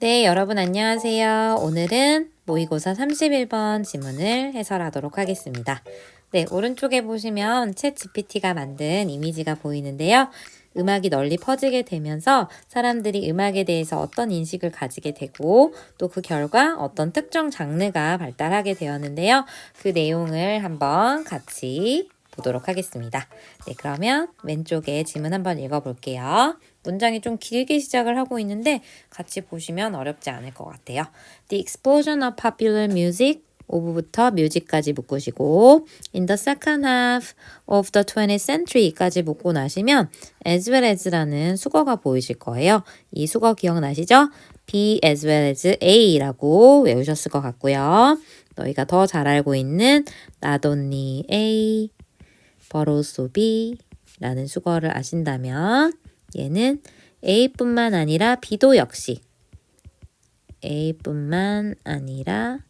네, 여러분 안녕하세요. 오늘은 모의고사 31번 지문을 해설하도록 하겠습니다. 네, 오른쪽에 보시면 챗 GPT가 만든 이미지가 보이는데요. 음악이 널리 퍼지게 되면서 사람들이 음악에 대해서 어떤 인식을 가지게 되고 또 그 결과 어떤 특정 장르가 발달하게 되었는데요. 그 내용을 한번 같이 보도록 하겠습니다. 네, 그러면 왼쪽에 지문 한번 읽어볼게요. 문장이 좀 길게 시작을 하고 있는데 같이 보시면 어렵지 않을 것 같아요. The explosion of popular music of부터 music까지 묶으시고 in the second half of the 20th century까지 묶고 나시면 as well as라는 수거가 보이실 거예요. 이 수거 기억나시죠? B as well as A라고 외우셨을 것 같고요. 너희가 더 잘 알고 있는 not only A, but also B 라는 수거를 아신다면 얘는 A뿐만 아니라 B도 역시 A뿐만 아니라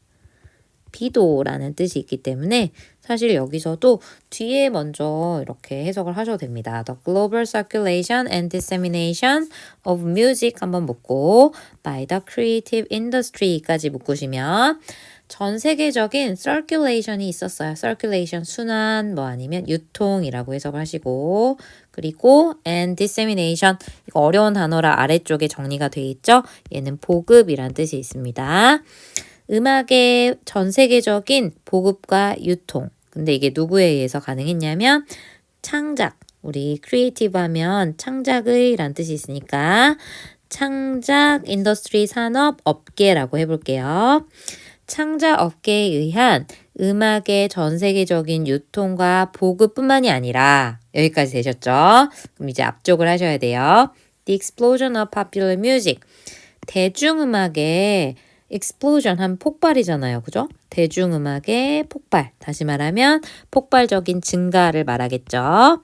B도라는 뜻이 있기 때문에 사실 여기서도 뒤에 먼저 이렇게 해석을 하셔도 됩니다. The global circulation and dissemination of music 한번 묶고 by the creative industry까지 묶으시면 전 세계적인 circulation이 있었어요. circulation 순환 뭐 아니면 유통이라고 해석을 하시고 그리고 and dissemination 이거 어려운 단어라 아래쪽에 정리가 돼 있죠. 얘는 보급이란 뜻이 있습니다. 음악의 전 세계적인 보급과 유통. 근데 이게 누구에 의해서 가능했냐면 창작. 우리 크리에이티브 하면 창작의 란 뜻이 있으니까 창작 인더스트리 산업 업계라고 해볼게요. 창작 업계에 의한 음악의 전 세계적인 유통과 보급뿐만이 아니라 여기까지 되셨죠? 그럼 이제 앞쪽을 하셔야 돼요. The explosion of popular music. 대중음악의 explosion 한 폭발이잖아요. 그죠? 대중음악의 폭발. 다시 말하면 폭발적인 증가를 말하겠죠.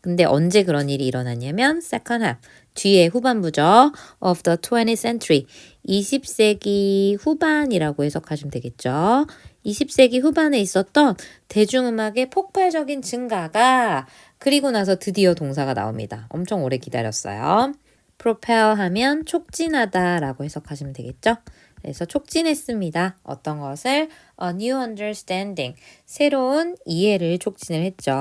근데 언제 그런 일이 일어났냐면 second half. 뒤에 후반부죠. of the 20th century. 20세기 후반이라고 해석하시면 되겠죠. 20세기 후반에 있었던 대중음악의 폭발적인 증가가 그리고 나서 드디어 동사가 나옵니다. 엄청 오래 기다렸어요. propel 하면 촉진하다 라고 해석하시면 되겠죠. 그래서 촉진했습니다. 어떤 것을? A new understanding. 새로운 이해를 촉진을 했죠.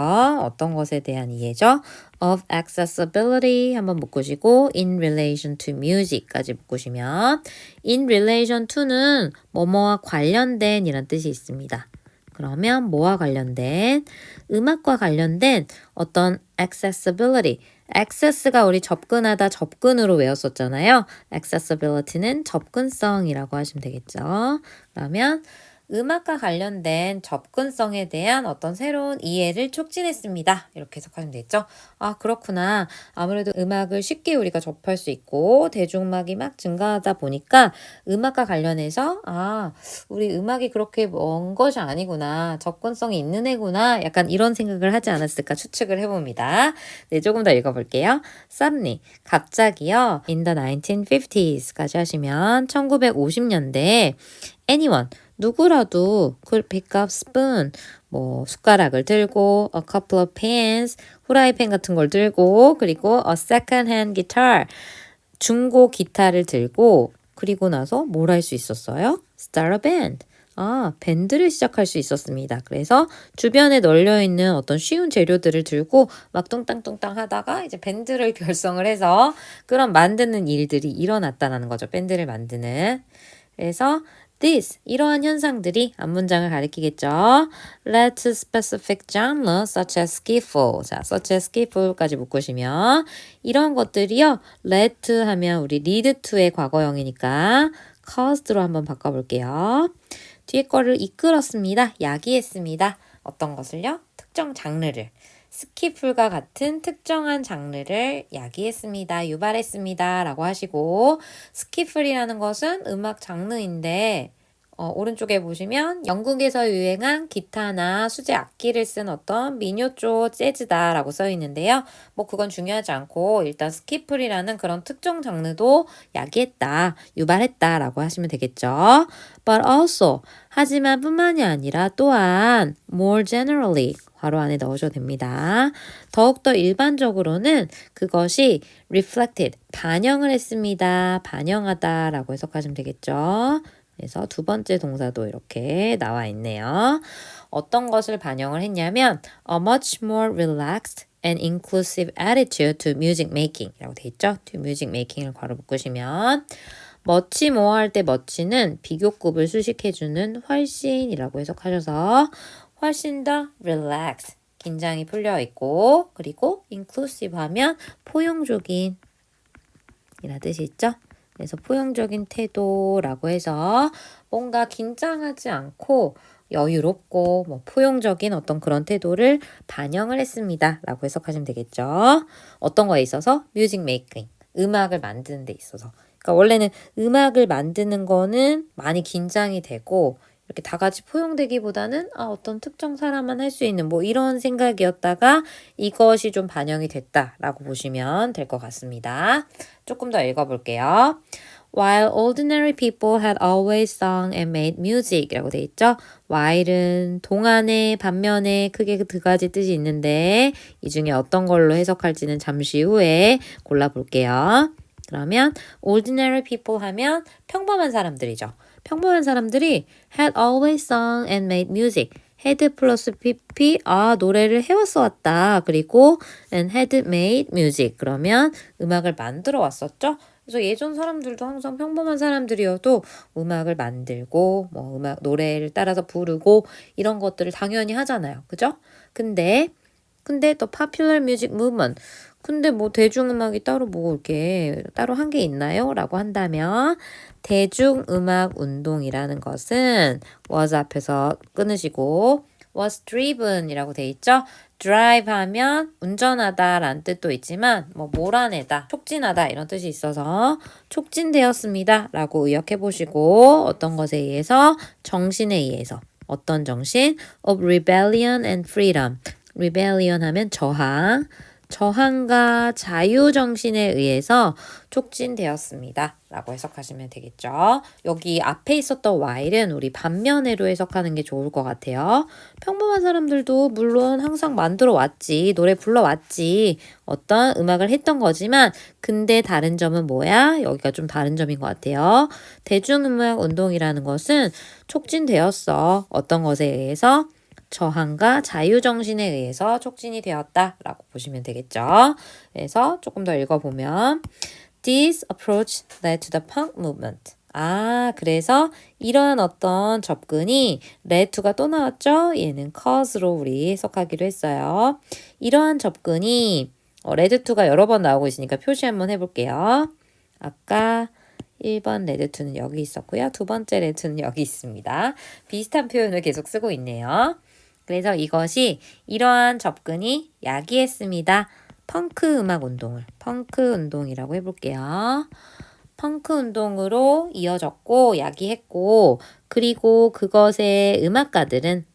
어떤 것에 대한 이해죠? Of accessibility 한번 묶으시고 in relation to music까지 묶으시면 in relation to는 뭐뭐와 관련된 이란 뜻이 있습니다. 그러면 뭐와 관련된? 음악과 관련된 어떤 accessibility. access가 우리 접근하다 접근으로 외웠었잖아요. accessibility는 접근성이라고 하시면 되겠죠. 그러면 음악과 관련된 접근성에 대한 어떤 새로운 이해를 촉진했습니다. 이렇게 해석하면 되겠죠. 아, 그렇구나. 아무래도 음악을 쉽게 우리가 접할 수 있고 대중음악이 막 증가하다 보니까 음악과 관련해서 우리 음악이 그렇게 먼 것이 아니구나. 접근성이 있는 애구나. 약간 이런 생각을 하지 않았을까 추측을 해봅니다. 네, 조금 더 읽어볼게요. Suddenly, 갑자기요. In the 1950s까지 하시면 1950년대에 anyone, 누구라도 could pick up spoon, 뭐 숟가락을 들고 a couple of pans, 후라이팬 같은 걸 들고 그리고 a second hand guitar, 중고 기타를 들고 그리고 나서 뭘 할 수 있었어요? Start a band. 밴드를 시작할 수 있었습니다. 그래서 주변에 널려있는 어떤 쉬운 재료들을 들고 막 뚱땅뚱땅 하다가 이제 밴드를 결성을 해서 그런 만드는 일들이 일어났다는 거죠. 밴드를 만드는. 그래서 this, 이러한 현상들이 앞문장을 가리키겠죠. led to specific genre such as skiffle. 자, such as skiffle까지 묶으시면 이런 것들이요. led to 하면 우리 lead to의 과거형이니까 caused로 한번 바꿔볼게요. 뒤에 거를 이끌었습니다. 야기했습니다. 어떤 것을요? 특정 장르를. 스키풀과 같은 특정한 장르를 야기했습니다. 유발했습니다. 라고 하시고 스키풀이라는 것은 음악 장르인데 오른쪽에 보시면 영국에서 유행한 기타나 수제 악기를 쓴 어떤 민요 쪽 재즈다라고 써 있는데요. 뭐 그건 중요하지 않고 일단 스키플이라는 그런 특정 장르도 야기했다, 유발했다라고 하시면 되겠죠. But also, 하지만 뿐만이 아니라 또한 more generally, 괄호 안에 넣으셔도 됩니다. 더욱더 일반적으로는 그것이 reflected, 반영을 했습니다. 반영하다라고 해석하시면 되겠죠. 그래서 두 번째 동사도 이렇게 나와 있네요. 어떤 것을 반영을 했냐면 a much more relaxed and inclusive attitude to music making 이라고 돼 있죠. to music making을 괄호 묶으시면 much more 할 때 much는 비교급을 수식해주는 훨씬이라고 해석하셔서 훨씬 더 relax, 긴장이 풀려 있고 그리고 inclusive 하면 포용적인 이라 뜻이 있죠. 그래서 포용적인 태도라고 해서 뭔가 긴장하지 않고 여유롭고 뭐 포용적인 어떤 그런 태도를 반영을 했습니다. 라고 해석하시면 되겠죠. 어떤 거에 있어서? 뮤직 메이킹, 음악을 만드는 데 있어서. 그러니까 원래는 음악을 만드는 거는 많이 긴장이 되고 이렇게 다 같이 포용되기보다는 어떤 특정 사람만 할 수 있는 뭐 이런 생각이었다가 이것이 좀 반영이 됐다라고 보시면 될 것 같습니다. 조금 더 읽어볼게요. While ordinary people had always sung and made music 이라고 돼 있죠. while은 동안에 반면에 크게 두 가지 뜻이 있는데 이 중에 어떤 걸로 해석할지는 잠시 후에 골라볼게요. 그러면 ordinary people 하면 평범한 사람들이죠. 평범한 사람들이 had always sung and made music. had 플러스 pp, 노래를 해왔어 왔다. 그리고 and had made music. 그러면 음악을 만들어 왔었죠. 그래서 예전 사람들도 항상 평범한 사람들이어도 음악을 만들고, 노래를 따라서 부르고, 이런 것들을 당연히 하잖아요. 그죠? 근데 또 popular music movement. 근데 뭐 대중음악이 따로 뭐 이렇게 따로 한 게 있나요? 라고 한다면 대중음악 운동이라는 것은 was 앞에서 끊으시고 was driven 이라고 돼 있죠? drive 하면 운전하다 라는 뜻도 있지만 뭐 몰아내다, 촉진하다 이런 뜻이 있어서 촉진되었습니다 라고 의역해 보시고 어떤 것에 의해서? 정신에 의해서. 어떤 정신? of rebellion and freedom. rebellion 하면 저항과 자유정신에 의해서 촉진되었습니다. 라고 해석하시면 되겠죠. 여기 앞에 있었던 while은 우리 반면에로 해석하는 게 좋을 것 같아요. 평범한 사람들도 물론 항상 만들어 왔지, 노래 불러 왔지, 어떤 음악을 했던 거지만 근데 다른 점은 뭐야? 여기가 좀 다른 점인 것 같아요. 대중음악 운동이라는 것은 촉진되었어. 어떤 것에 의해서? 저항과 자유정신에 의해서 촉진이 되었다라고 보시면 되겠죠. 그래서 조금 더 읽어보면 This approach led to the punk movement. 그래서 이러한 어떤 접근이 led to가 또 나왔죠? 얘는 cause로 우리 해석하기로 했어요. 이러한 접근이 led to가 여러 번 나오고 있으니까 표시 한번 해볼게요. 아까 1번 레드 to는 여기 있었고요. 두 번째 레드 to는 여기 있습니다. 비슷한 표현을 계속 쓰고 있네요. 그래서 이것이 이러한 접근이 야기했습니다. 펑크 음악 운동을 펑크 운동이라고 해볼게요. 펑크 운동으로 이어졌고 야기했고 그리고 그것의 음악가들은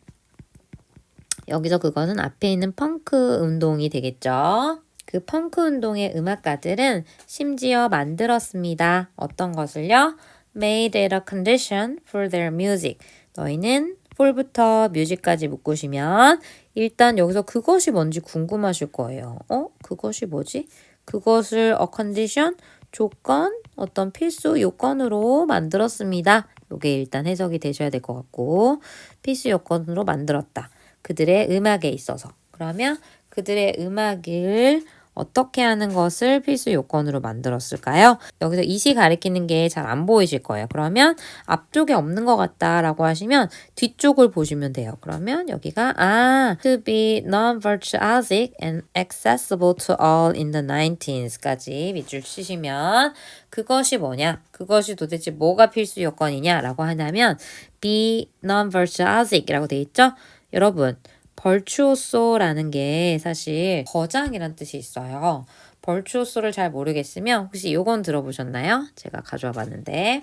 여기서 그것은 앞에 있는 펑크 운동이 되겠죠. 그 펑크 운동의 음악가들은 심지어 만들었습니다. 어떤 것을요? Made it a condition for their music. 너희는 for부터 music까지 묶으시면 일단 여기서 그것이 뭔지 궁금하실 거예요. 그것이 뭐지? 그것을 a condition, 조건, 어떤 필수 요건으로 만들었습니다. 이게 일단 해석이 되셔야 될 것 같고 필수 요건으로 만들었다. 그들의 음악에 있어서. 그러면 그들의 음악을 어떻게 하는 것을 필수 요건으로 만들었을까요? 여기서 이시 가리키는 게 잘 안 보이실 거예요. 그러면 앞쪽에 없는 것 같다라고 하시면 뒤쪽을 보시면 돼요. 그러면 여기가 to be non-virtuosic and accessible to all in the 19s까지 밑줄 치시면 그것이 뭐냐? 그것이 도대체 뭐가 필수 요건이냐라고 하냐면 be non-virtuosic이라고 돼 있죠? 여러분 벌추오소라는 게 사실 거장이란 뜻이 있어요. 벌추오소를 잘 모르겠으면 혹시 요건 들어보셨나요? 제가 가져와 봤는데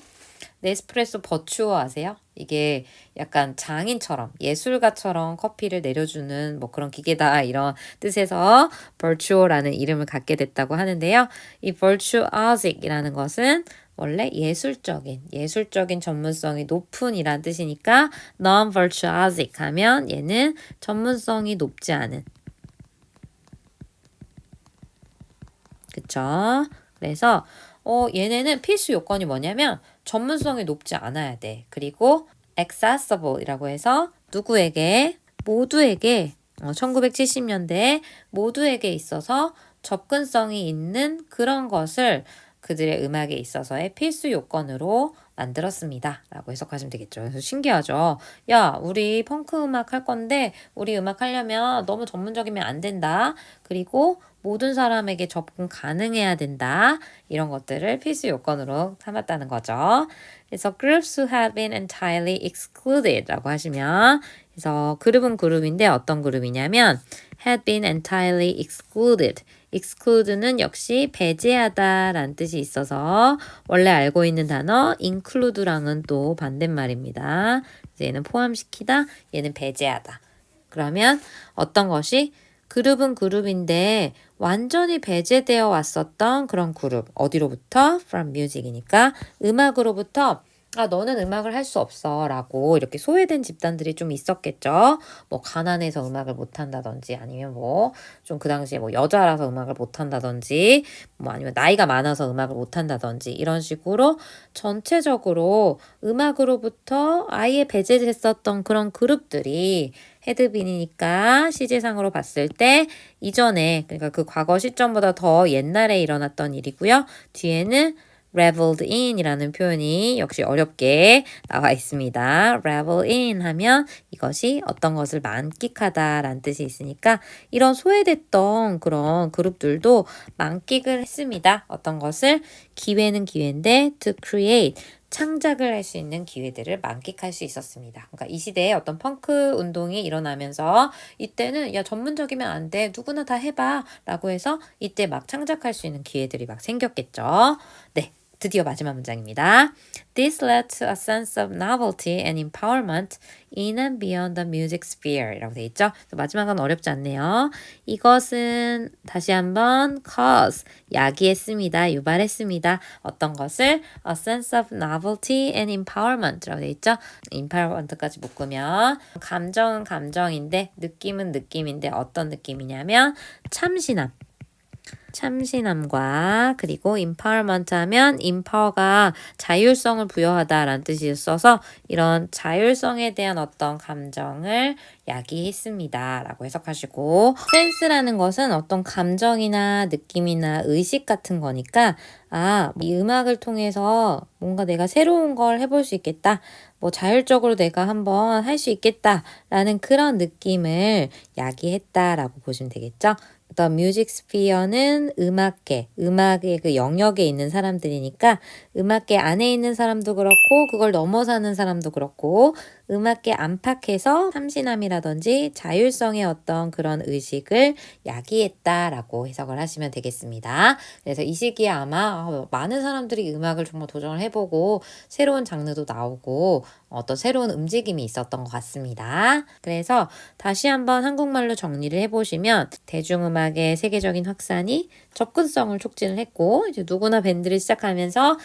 네스프레소 버추어 아세요? 이게 약간 장인처럼 예술가처럼 커피를 내려주는 뭐 그런 기계다 이런 뜻에서 버추어라는 이름을 갖게 됐다고 하는데요. 이 virtuosic이라는 것은 원래 예술적인 전문성이 높은 이란 뜻이니까 non-virtuosic 하면 얘는 전문성이 높지 않은. 그쵸? 그래서 얘네는 필수 요건이 뭐냐면 전문성이 높지 않아야 돼. 그리고 accessible이라고 해서 누구에게 모두에게 1970년대에 모두에게 있어서 접근성이 있는 그런 것을 그들의 음악에 있어서의 필수 요건으로 만들었습니다. 라고 해석하시면 되겠죠. 그래서 신기하죠. 야, 우리 펑크 음악 할 건데 우리 음악 하려면 너무 전문적이면 안 된다. 그리고 모든 사람에게 접근 가능해야 된다. 이런 것들을 필수 요건으로 삼았다는 거죠. 그래서 groups who have been entirely excluded 라고 하시면 그래서 그룹은 그룹인데 어떤 그룹이냐면 had been entirely excluded. exclude는 역시 배제하다 라는 뜻이 있어서 원래 알고 있는 단어 include랑은 또 반대말입니다. 얘는 포함시키다, 얘는 배제하다. 그러면 어떤 것이 그룹은 그룹인데 완전히 배제되어 왔었던 그런 그룹. 어디로부터? From music이니까 음악으로부터 너는 음악을 할 수 없어 라고 이렇게 소외된 집단들이 좀 있었겠죠. 뭐 가난해서 음악을 못한다든지 아니면 뭐 좀 그 당시에 뭐 여자라서 음악을 못한다든지 뭐 아니면 나이가 많아서 음악을 못한다든지 이런 식으로 전체적으로 음악으로부터 아예 배제됐었던 그런 그룹들이 헤드빈이니까 시제상으로 봤을 때 이전에 그러니까 그 과거 시점보다 더 옛날에 일어났던 일이고요. 뒤에는 reveled in 이라는 표현이 역시 어렵게 나와 있습니다. revel in 하면 이것이 어떤 것을 만끽하다 라는 뜻이 있으니까 이런 소외됐던 그런 그룹들도 만끽을 했습니다. 어떤 것을 기회는 기회인데 to create 창작을 할 수 있는 기회들을 만끽할 수 있었습니다. 그러니까 이 시대에 어떤 펑크 운동이 일어나면서 이때는 야 전문적이면 안 돼. 누구나 다 해봐. 라고 해서 이때 막 창작할 수 있는 기회들이 막 생겼겠죠. 네. 드디어 마지막 문장입니다. This led to a sense of novelty and empowerment in and beyond the music sphere 이라고 되어 있죠. 마지막은 어렵지 않네요. 이것은 다시 한번 cause, 야기했습니다. 유발했습니다. 어떤 것을 a sense of novelty and empowerment 라고 되어 있죠. empowerment까지 묶으면 감정은 감정인데 느낌은 느낌인데 어떤 느낌이냐면 참신함과 그리고 empowerment 하면 empower가 자율성을 부여하다라는 뜻이 있어서 이런 자율성에 대한 어떤 감정을 야기했습니다. 라고 해석하시고 센스라는 것은 어떤 감정이나 느낌이나 의식 같은 거니까 이 음악을 통해서 뭔가 내가 새로운 걸 해볼 수 있겠다. 뭐 자율적으로 내가 한번 할 수 있겠다라는 그런 느낌을 야기했다라고 보시면 되겠죠. The music sphere는 음악의 그 영역에 있는 사람들이니까 음악계 안에 있는 사람도 그렇고 그걸 넘어서는 사람도 그렇고 음악계 안팎에서 참신함이라든지 자율성의 어떤 그런 의식을 야기했다라고 해석을 하시면 되겠습니다. 그래서 이 시기에 아마 많은 사람들이 음악을 정말 도전을 해보고 새로운 장르도 나오고 어떤 새로운 움직임이 있었던 것 같습니다. 그래서 다시 한번 한국말로 정리를 해보시면 대중음악의 세계적인 확산이 접근성을 촉진을 했고 이제 누구나 밴드를 시작하면서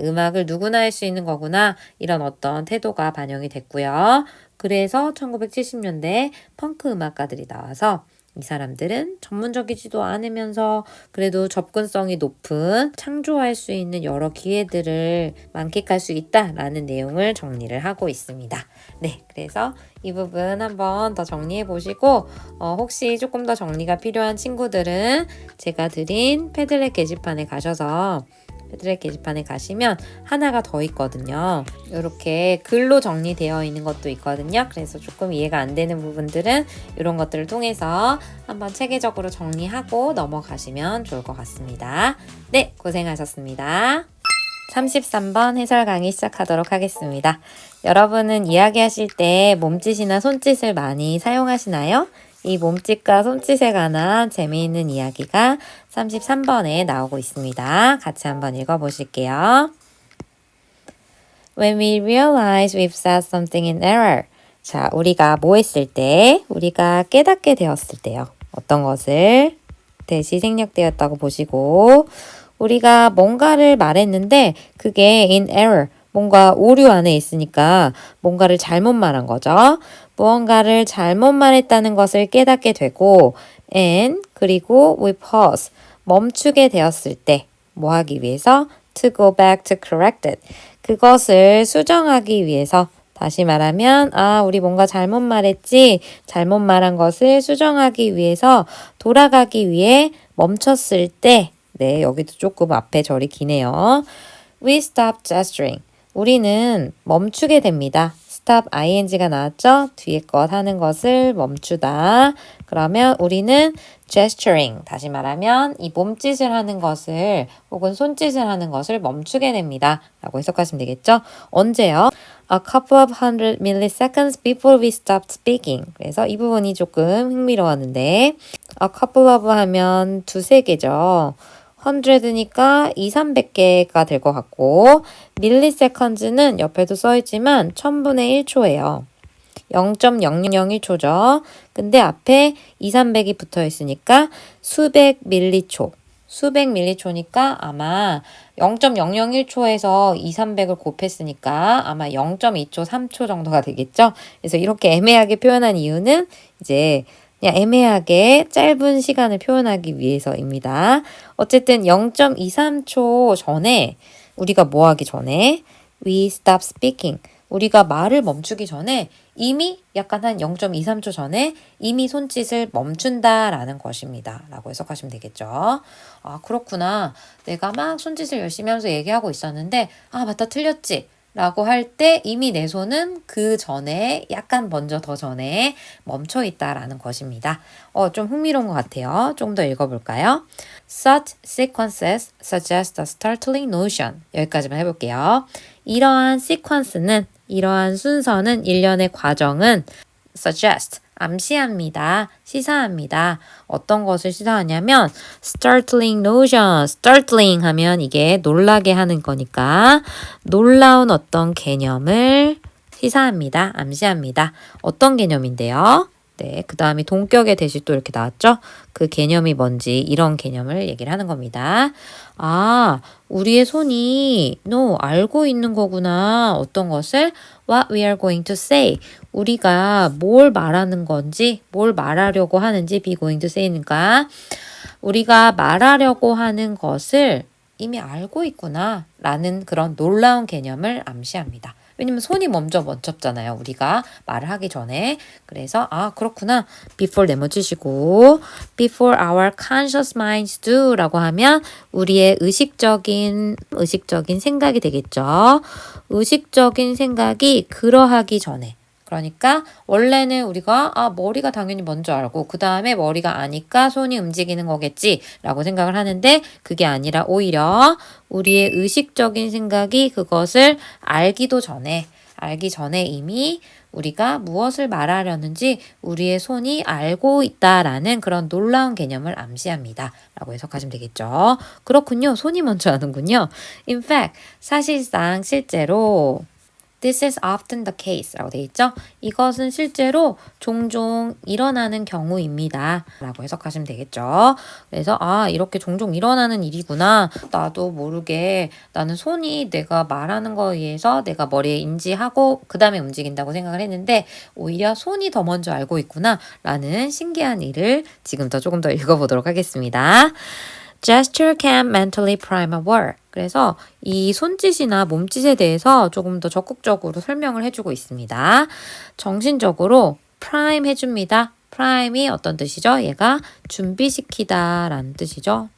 음악을 누구나 할 수 있는 거구나 이런 어떤 태도가 반영이 됐고요. 그래서 1970년대에 펑크 음악가들이 나와서 이 사람들은 전문적이지도 않으면서 그래도 접근성이 높은 창조할 수 있는 여러 기회들을 만끽할 수 있다라는 내용을 정리를 하고 있습니다. 네, 그래서 이 부분 한번 더 정리해 보시고 혹시 조금 더 정리가 필요한 친구들은 제가 드린 패들렛 게시판에 가셔서 패들렛 게시판에 가시면 하나가 더 있거든요. 이렇게 글로 정리되어 있는 것도 있거든요. 그래서 조금 이해가 안 되는 부분들은 이런 것들을 통해서 한번 체계적으로 정리하고 넘어가시면 좋을 것 같습니다. 네, 고생하셨습니다. 33번 해설 강의 시작하도록 하겠습니다. 여러분은 이야기하실 때 몸짓이나 손짓을 많이 사용하시나요? 이 몸짓과 손짓에 관한 재미있는 이야기가 33번에 나오고 있습니다. 같이 한번 읽어보실게요. when we realize we've said something in error. 자, 우리가 뭐 했을 때? 우리가 깨닫게 되었을 때요. 어떤 것을? 대시 생략되었다고 보시고 우리가 뭔가를 말했는데 그게 in error, 뭔가 오류 안에 있으니까 뭔가를 잘못 말한 거죠. 무언가를 잘못 말했다는 것을 깨닫게 되고 and 그리고 we pause, 멈추게 되었을 때 뭐 하기 위해서? to go back to correct it. 그것을 수정하기 위해서 다시 말하면 우리 뭔가 잘못 말했지? 잘못 말한 것을 수정하기 위해서 돌아가기 위해 멈췄을 때 네, 여기도 조금 앞에 절이 기네요. We stop gesturing. 우리는 멈추게 됩니다. stop ing가 나왔죠? 뒤에 것 하는 것을 멈추다. 그러면 우리는 gesturing, 다시 말하면 이 몸짓을 하는 것을 혹은 손짓을 하는 것을 멈추게 됩니다. 라고 해석하시면 되겠죠? 언제요? A couple of hundred milliseconds before we stopped speaking. 그래서 이 부분이 조금 흥미로웠는데 a couple of 하면 두세 개죠. 100니까 200~300개가 될 것 같고 milliseconds는 옆에도 써있지만 1000분의 1초예요. 0.001초죠. 근데 앞에 200~300이 붙어 있으니까 수백 밀리초. 수백 밀리초니까 아마 0.001초에서 200~300을 곱했으니까 아마 0.2초, 3초 정도가 되겠죠. 그래서 이렇게 애매하게 표현한 이유는 이제 그냥 애매하게 짧은 시간을 표현하기 위해서입니다. 어쨌든 0.23초 전에 우리가 뭐 하기 전에 we stop speaking. 우리가 말을 멈추기 전에 이미 약간 한 0.23초 전에 이미 손짓을 멈춘다라는 것입니다. 라고 해석하시면 되겠죠. 그렇구나. 내가 막 손짓을 열심히 하면서 얘기하고 있었는데 맞다 틀렸지. 라고 할 때 이미 내 손은 그 전에 약간 먼저 더 전에 멈춰 있다라는 것입니다. 좀 흥미로운 것 같아요. 좀 더 읽어볼까요? Such sequences suggest a startling notion. 여기까지만 해볼게요. 이러한 sequence는, 이러한 순서는, 일련의 과정은 suggest, 암시합니다. 시사합니다. 어떤 것을 시사하냐면 startling notion, startling 하면 이게 놀라게 하는 거니까 놀라운 어떤 개념을 시사합니다. 암시합니다. 어떤 개념인데요? 네, 그 다음에 동격의 대시 또 이렇게 나왔죠? 그 개념이 뭔지 이런 개념을 얘기를 하는 겁니다. 우리의 손이 알고 있는 거구나. 어떤 것을? What we are going to say. 우리가 뭘 말하는 건지, 뭘 말하려고 하는지 be going to say니까 우리가 말하려고 하는 것을 이미 알고 있구나 라는 그런 놀라운 개념을 암시합니다. 왜냐면 손이 먼저 멈췄잖아요. 우리가 말을 하기 전에. 그래서 그렇구나. before 내모치시고 before our conscious minds do 라고 하면 우리의 의식적인 생각이 되겠죠. 의식적인 생각이 그러하기 전에. 그러니까 원래는 우리가 머리가 당연히 먼저 알고 그 다음에 머리가 아니까 손이 움직이는 거겠지 라고 생각을 하는데 그게 아니라 오히려 우리의 의식적인 생각이 그것을 알기 전에 이미 우리가 무엇을 말하려는지 우리의 손이 알고 있다라는 그런 놀라운 개념을 암시합니다. 라고 해석하시면 되겠죠. 그렇군요. 손이 먼저 아는군요. In fact, 사실상 실제로 This is often the case 라고 되어 있죠. 이것은 실제로 종종 일어나는 경우입니다. 라고 해석하시면 되겠죠. 그래서 이렇게 종종 일어나는 일이구나. 나도 모르게 나는 손이 내가 말하는 거에 의해서 내가 머리에 인지하고 그 다음에 움직인다고 생각을 했는데 오히려 손이 더 먼저 알고 있구나. 라는 신기한 일을 지금부터 조금 더 읽어보도록 하겠습니다. Gesture can mentally prime a word. 그래서 이 손짓이나 몸짓에 대해서 조금 더 적극적으로 설명을 해주고 있습니다. 정신적으로 prime 해줍니다. prime이 어떤 뜻이죠? 얘가 준비시키다 라는 뜻이죠.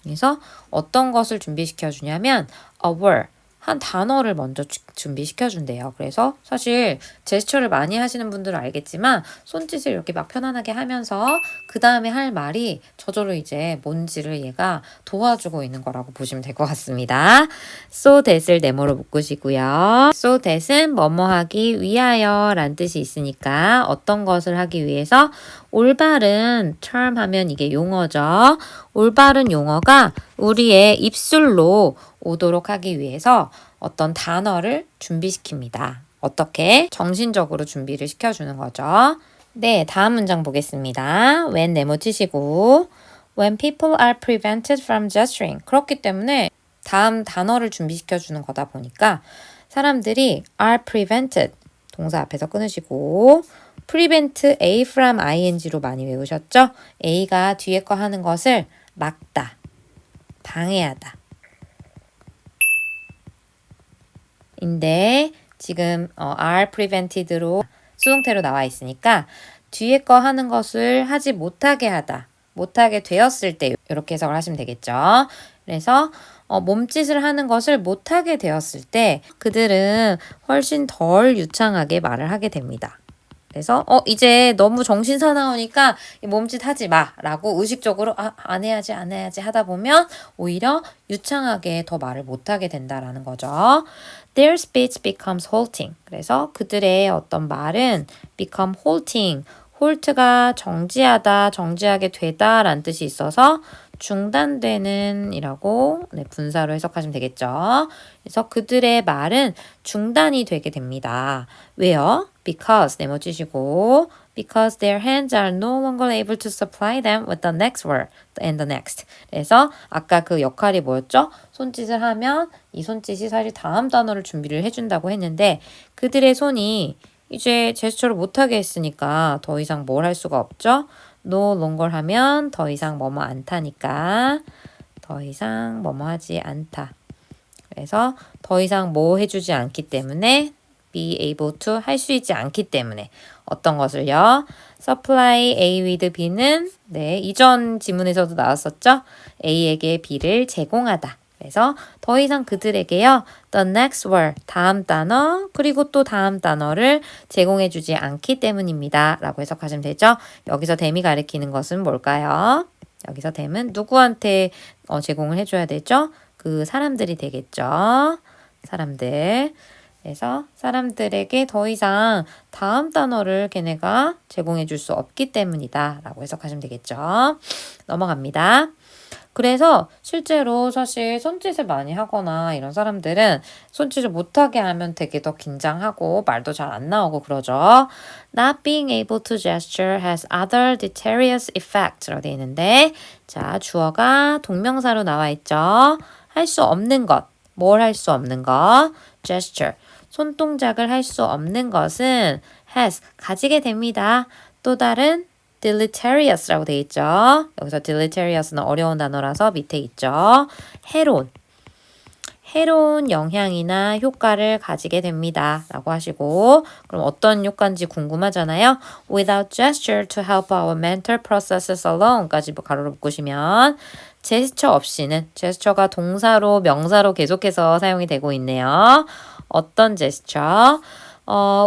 그래서 어떤 것을 준비시켜 주냐면 a word, 한 단어를 먼저 준비시켜 준대요. 그래서 사실 제스처를 많이 하시는 분들은 알겠지만 손짓을 이렇게 막 편안하게 하면서 그 다음에 할 말이 저절로 이제 뭔지를 얘가 도와주고 있는 거라고 보시면 될 것 같습니다. So that을 네모로 묶으시고요. So that은 뭐뭐 하기 위하여 라는 뜻이 있으니까 어떤 것을 하기 위해서 올바른 term 하면 이게 용어죠. 올바른 용어가 우리의 입술로 오도록 하기 위해서 어떤 단어를 준비시킵니다. 어떻게? 정신적으로 준비를 시켜주는 거죠. 네, 다음 문장 보겠습니다. when 네모 치시고 when people are prevented from gesturing. 그렇기 때문에 다음 단어를 준비시켜 주는 거다 보니까 사람들이 are prevented 동사 앞에서 끊으시고 prevent A from ing로 많이 외우셨죠? A가 뒤에 거 하는 것을 막다, 방해하다. 인데 지금 are prevented로 수동태로 나와 있으니까 뒤에 거 하는 것을 하지 못하게 하다, 못하게 되었을 때 이렇게 해석을 하시면 되겠죠. 그래서 몸짓을 하는 것을 못하게 되었을 때 그들은 훨씬 덜 유창하게 말을 하게 됩니다. 그래서 이제 너무 정신 사나우니까 몸짓 하지 마 라고 의식적으로 안 해야지 하다 보면 오히려 유창하게 더 말을 못하게 된다라는 거죠. Their speech becomes halting. 그래서 그들의 어떤 말은 become halting. halt가 정지하다, 정지하게 되다 라는 뜻이 있어서 중단되는 이라고 분사로 해석하시면 되겠죠. 그래서 그들의 말은 중단이 되게 됩니다. 왜요? Because 네모 치시고 because their hands are no longer able to supply them with the next word and the next. 그래서 아까 그 역할이 뭐였죠? 손짓을 하면 이 손짓이 사실 다음 단어를 준비를 해준다고 했는데 그들의 손이 이제 제스처를 못하게 했으니까 더 이상 뭘 할 수가 없죠? no longer 하면 더 이상 뭐뭐 않다니까 더 이상 뭐뭐 하지 않다. 그래서 더 이상 뭐 해주지 않기 때문에 be able to 할 수 있지 않기 때문에 어떤 것을요? supply A with B는 이전 지문에서도 나왔었죠? A에게 B를 제공하다. 그래서 더 이상 그들에게요. the next word, 다음 단어, 그리고 또 다음 단어를 제공해주지 않기 때문입니다. 라고 해석하시면 되죠. 여기서 them이 가리키는 것은 뭘까요? 여기서 them은 누구한테 제공을 해줘야 되죠? 그 사람들이 되겠죠. 사람들. 그래서 사람들에게 더 이상 다음 단어를 걔네가 제공해 줄 수 없기 때문이다 라고 해석하시면 되겠죠. 넘어갑니다. 그래서 실제로 사실 손짓을 많이 하거나 이런 사람들은 손짓을 못하게 하면 되게 더 긴장하고 말도 잘 안 나오고 그러죠. Not being able to gesture has other deleterious effects 라고 되어 있는데 자 주어가 동명사로 나와 있죠. 할 수 없는 것, 뭘 할 수 없는 것, gesture. 손동작을 할 수 없는 것은 has, 가지게 됩니다. 또 다른 deleterious라고 되어 있죠. 여기서 deleterious는 어려운 단어라서 밑에 있죠. 해로운 영향이나 효과를 가지게 됩니다. 라고 하시고 그럼 어떤 효과인지 궁금하잖아요. Without gesture to help our mental processes alone까지 가로로 묶으시면 제스처 없이는 제스처가 동사로 명사로 계속해서 사용이 되고 있네요. 어떤 제스처?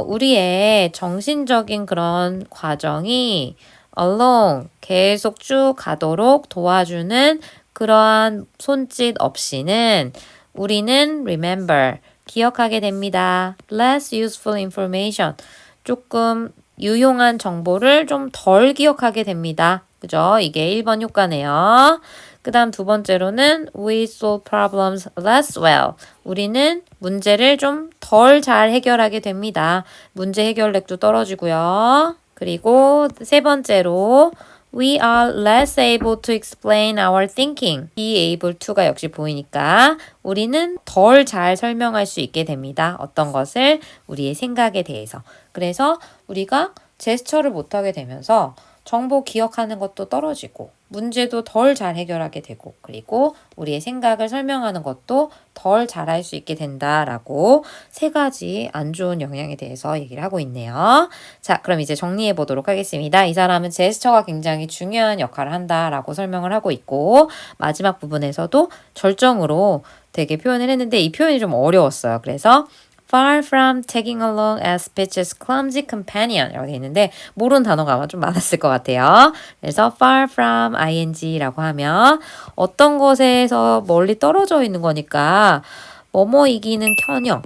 우리의 정신적인 그런 과정이 along 계속 쭉 가도록 도와주는 그러한 손짓 없이는 우리는 remember 기억하게 됩니다. less useful information 조금 유용한 정보를 좀 덜 기억하게 됩니다. 그죠? 이게 1번 효과네요. 그 다음 두 번째로는 we solve problems less well. 우리는 문제를 좀 덜 잘 해결하게 됩니다. 문제 해결력도 떨어지고요. 그리고 세 번째로 we are less able to explain our thinking. be able to가 역시 보이니까 우리는 덜 잘 설명할 수 있게 됩니다. 어떤 것을? 우리의 생각에 대해서. 그래서 우리가 제스처를 못하게 되면서 정보 기억하는 것도 떨어지고 문제도 덜 잘 해결하게 되고 그리고 우리의 생각을 설명하는 것도 덜 잘할 수 있게 된다라고 세 가지 안 좋은 영향에 대해서 얘기를 하고 있네요. 자, 그럼 이제 정리해 보도록 하겠습니다. 이 사람은 제스처가 굉장히 중요한 역할을 한다라고 설명을 하고 있고 마지막 부분에서도 절정으로 되게 표현을 했는데 이 표현이 좀 어려웠어요. 그래서 Far from tagging along as speech's clumsy companion 이라고 되어 있는데 모르는 단어가 아마 좀 많았을 것 같아요. 그래서 far from ing라고 하면 어떤 것에서 멀리 떨어져 있는 거니까 뭐뭐이기는 커녕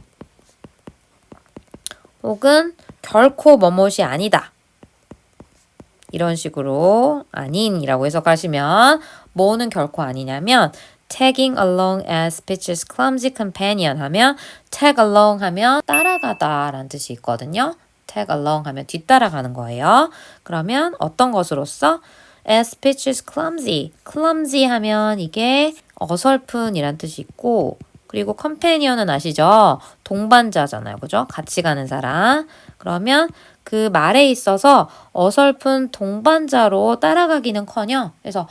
혹은 결코 뭐뭇이 아니다. 이런 식으로 아닌이라고 해석하시면 뭐는 결코 아니냐면 tagging along as Peach's clumsy companion 하면 tag along 하면 따라가다 라는 뜻이 있거든요. tag along 하면 뒤따라가는 거예요. 그러면 어떤 것으로서 as Peach's clumsy, clumsy 하면 이게 어설픈 이란 뜻이 있고 그리고 companion은 아시죠? 동반자잖아요. 그죠? 같이 가는 사람. 그러면 그 말에 있어서 어설픈 동반자로 따라가기는커녕 그래서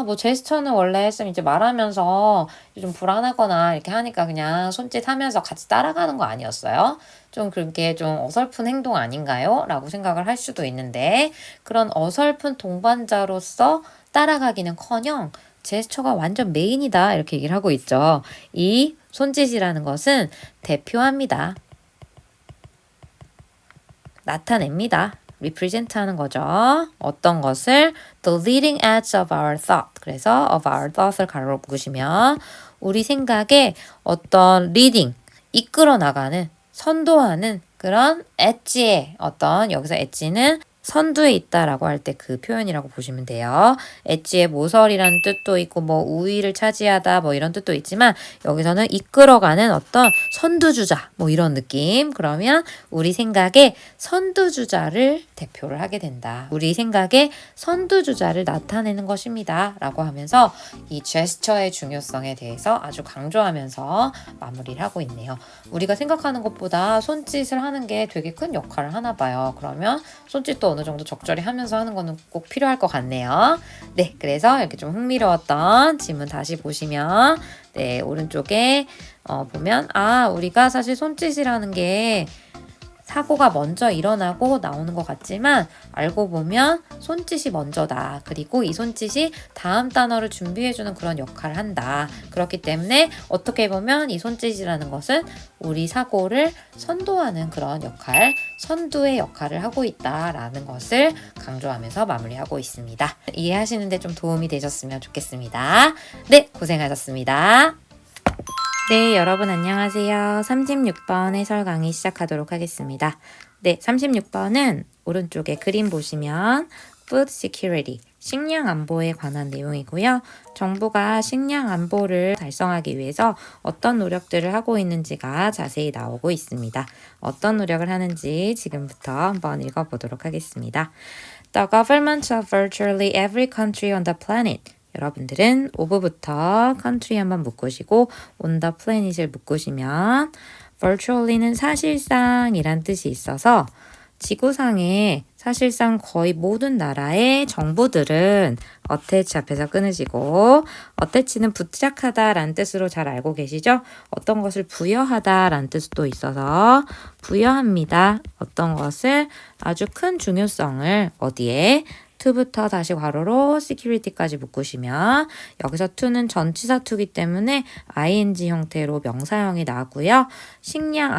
뭐 제스처는 원래 했으면 이제 말하면서 좀 불안하거나 이렇게 하니까 그냥 손짓 하면서 같이 따라가는 거 아니었어요? 좀 그렇게 좀 어설픈 행동 아닌가요? 라고 생각을 할 수도 있는데 그런 어설픈 동반자로서 따라가기는커녕 제스처가 완전 메인이다 이렇게 얘기를 하고 있죠. 이 손짓이라는 것은 대표합니다. 나타냅니다. represent 하는 거죠. 어떤 것을 the leading edge of our thought. 그래서 of our thought을 가로로 묶으시면 우리 생각에 어떤 leading, 이끌어 나가는, 선도하는 그런 edge의 어떤 여기서 edge는 선두에 있다라고 할 때 그 표현이라고 보시면 돼요. 엣지의 모서리라는 뜻도 있고 뭐 우위를 차지하다 뭐 이런 뜻도 있지만 여기서는 이끌어가는 어떤 선두주자 뭐 이런 느낌. 그러면 우리 생각에 선두주자를 대표를 하게 된다. 우리 생각에 선두주자를 나타내는 것입니다. 라고 하면서 이 제스처의 중요성에 대해서 아주 강조하면서 마무리를 하고 있네요. 우리가 생각하는 것보다 손짓을 하는 게 되게 큰 역할을 하나 봐요. 그러면 손짓도 어느 정도 적절히 하면서 하는 거는 꼭 필요할 것 같네요. 네, 그래서 이렇게 좀 흥미로웠던 지문 다시 보시면 네, 오른쪽에 보면 우리가 사실 손짓이라는 게 사고가 먼저 일어나고 나오는 것 같지만 알고 보면 손짓이 먼저다. 그리고 이 손짓이 다음 단어를 준비해주는 그런 역할을 한다. 그렇기 때문에 어떻게 보면 이 손짓이라는 것은 우리 사고를 선도하는 그런 역할, 선두의 역할을 하고 있다라는 것을 강조하면서 마무리하고 있습니다. 이해하시는데 좀 도움이 되셨으면 좋겠습니다. 네, 고생하셨습니다. 네, 여러분 안녕하세요. 36번 해설 강의 시작하도록 하겠습니다. 네, 36번은 오른쪽에 그림 보시면 Food Security, 식량 안보에 관한 내용이고요. 정부가 식량 안보를 달성하기 위해서 어떤 노력들을 하고 있는지가 자세히 나오고 있습니다. 어떤 노력을 하는지 지금부터 한번 읽어보도록 하겠습니다. The governments of virtually every country on the planet 여러분들은 of부터 country 한번 묶으시고 on the planet을 묶으시면 virtually는 사실상 이란 뜻이 있어서 지구상에 사실상 거의 모든 나라의 정부들은 attach 앞에서 끊으시고 attach는 부착하다 라는 뜻으로 잘 알고 계시죠? 어떤 것을 부여하다 라는 뜻도 있어서 부여합니다. 어떤 것을 아주 큰 중요성을 어디에? to부터 다시 괄호로 security까지 묶으시면 여기서 to는 전치사 to이기 때문에 ing 형태로 명사형이 나고요. 식량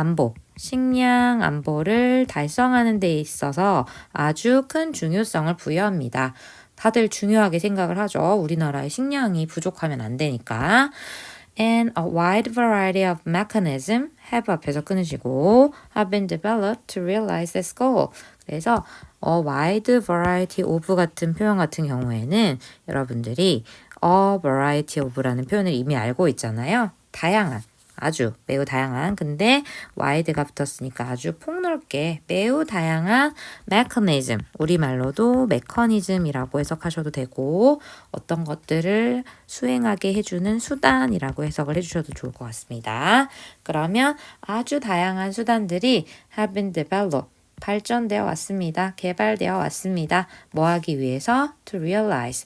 안보를 달성하는 데 있어서 아주 큰 중요성을 부여합니다. 다들 중요하게 생각을 하죠. 우리나라의 식량이 부족하면 안 되니까. And a wide variety of mechanisms have 앞에서 끊으시고 have been developed to realize this goal. 그래서 a wide variety of 같은 표현 같은 경우에는 여러분들이 a variety of라는 표현을 이미 알고 있잖아요. 다양한, 아주 매우 다양한 근데 wide가 붙었으니까 아주 폭넓게 매우 다양한 mechanism 우리말로도 메커니즘이라고 해석하셔도 되고 어떤 것들을 수행하게 해주는 수단이라고 해석을 해주셔도 좋을 것 같습니다. 그러면 아주 다양한 수단들이 have been developed 발전되어 왔습니다. 개발되어 왔습니다. 뭐 하기 위해서? To realize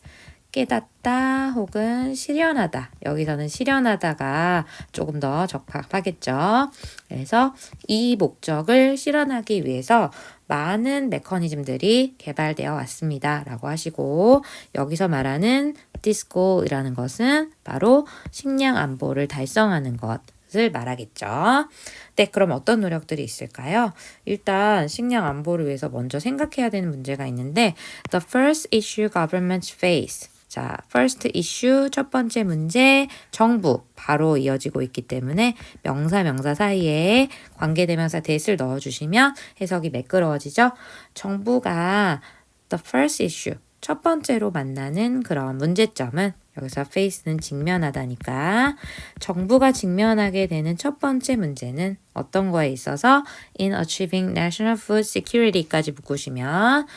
깨닫다 혹은 실현하다. 여기서는 실현하다가 조금 더 적합하겠죠. 그래서 이 목적을 실현하기 위해서 많은 메커니즘들이 개발되어 왔습니다. 라고 하시고 여기서 말하는 this goal이라는 것은 바로 식량 안보를 달성하는 것을 말하겠죠. 네, 그럼 어떤 노력들이 있을까요? 일단 식량 안보를 위해서 먼저 생각해야 되는 문제가 있는데 The first issue governments face 자, first issue 첫 번째 문제 정부 바로 이어지고 있기 때문에 명사 사이에 관계대명사 that을 넣어주시면 해석이 매끄러워지죠. 정부가 The first issue. 첫 번째로 만나는 그런 문제점은 여기서 face는 직면하다니까 정부가 직면하게 되는 첫 번째 문제는 어떤 거에 있어서 in achieving national food security까지 묶으시면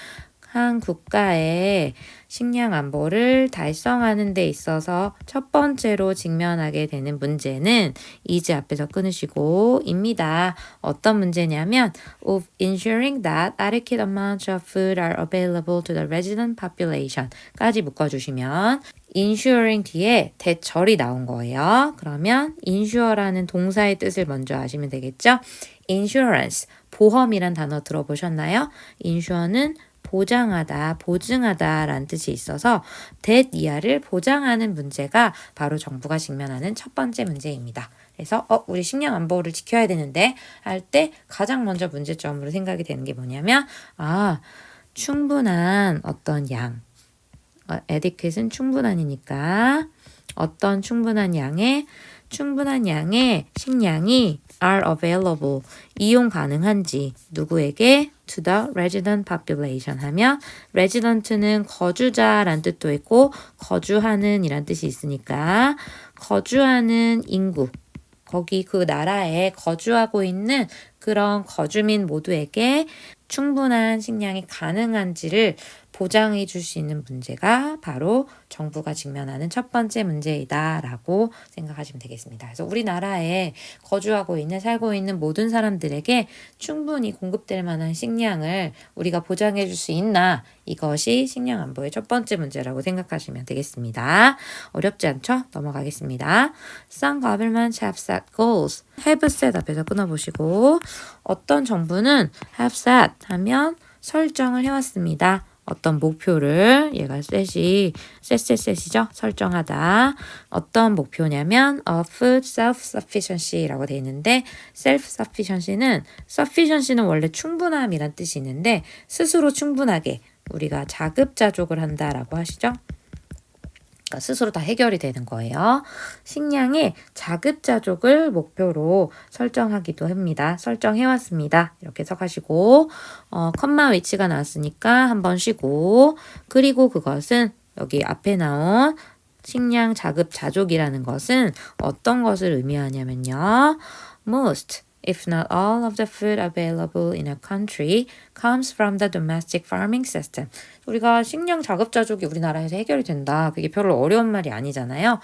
한 국가의 식량 안보를 달성하는 데 있어서 첫 번째로 직면하게 되는 문제는 is 앞에서 끊으시고 입니다. 어떤 문제냐면 of ensuring that adequate amounts of food are available to the resident population 까지 묶어주시면 ensuring 뒤에 대절이 나온 거예요. 그러면 ensure라는 동사의 뜻을 먼저 아시면 되겠죠? insurance, 보험이란 단어 들어보셨나요? insure는 보장하다, 보증하다 라는 뜻이 있어서 that 이하를 보장하는 문제가 바로 정부가 직면하는 첫 번째 문제입니다. 그래서 우리 식량 안보를 지켜야 되는데 할 때 가장 먼저 문제점으로 생각이 되는 게 뭐냐면 충분한 어떤 양 adequate는 충분한이니까 어떤 충분한 양의 식량이 are available, 이용 가능한지 누구에게? to the resident population 하면 resident는 거주자란 뜻도 있고 거주하는 이란 뜻이 있으니까 거주하는 인구, 거기 그 나라에 거주하고 있는 그런 거주민 모두에게 충분한 식량이 가능한지를 보장해 줄 수 있는 문제가 바로 정부가 직면하는 첫 번째 문제이다라고 생각하시면 되겠습니다. 그래서 우리나라에 살고 있는 모든 사람들에게 충분히 공급될 만한 식량을 우리가 보장해 줄 수 있나? 이것이 식량 안보의 첫 번째 문제라고 생각하시면 되겠습니다. 어렵지 않죠? 넘어가겠습니다. Some governments have set goals. have set 앞에서 끊어보시고 어떤 정부는 have set 하면 설정을 해왔습니다. 어떤 목표를 얘가 set이죠. 설정하다. 어떤 목표냐면 food self-sufficiency라고 되어 있는데 sufficiency는 원래 충분함이란 뜻이 있는데 스스로 충분하게 우리가 자급자족을 한다라고 하시죠. 스스로 다 해결이 되는 거예요. 식량의 자급자족을 목표로 설정하기도 합니다. 설정해왔습니다. 이렇게 해석하시고 컴마 위치가 나왔으니까 한번 쉬고 그리고 그것은 여기 앞에 나온 식량 자급자족이라는 것은 어떤 것을 의미하냐면요. Most, if not all of the food available in a country comes from the domestic farming system. 우리가 식량 자급자족이 우리나라에서 해결이 된다. 그게 별로 어려운 말이 아니잖아요.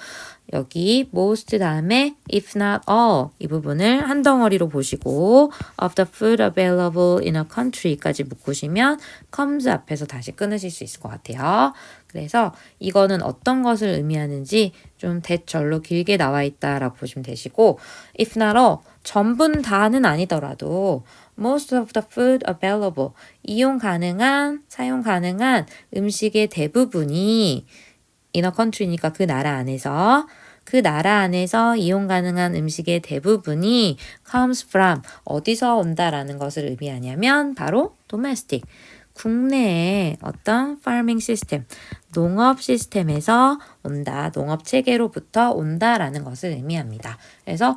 여기 most 다음에 if not all 이 부분을 한 덩어리로 보시고 of the food available in a country까지 묶으시면 comes 앞에서 다시 끊으실 수 있을 것 같아요. 그래서 이거는 어떤 것을 의미하는지 좀 대절로 길게 나와 있다라고 보시면 되시고 if not all 전부 다는 아니더라도 most of the food available 사용 가능한 음식의 대부분이 in a country니까 그 나라 안에서 이용 가능한 음식의 대부분이 comes from 어디서 온다라는 것을 의미하냐면 바로 domestic 국내의 어떤 farming system, 농업 시스템에서 온다, 농업 체계로부터 온다라는 것을 의미합니다. 그래서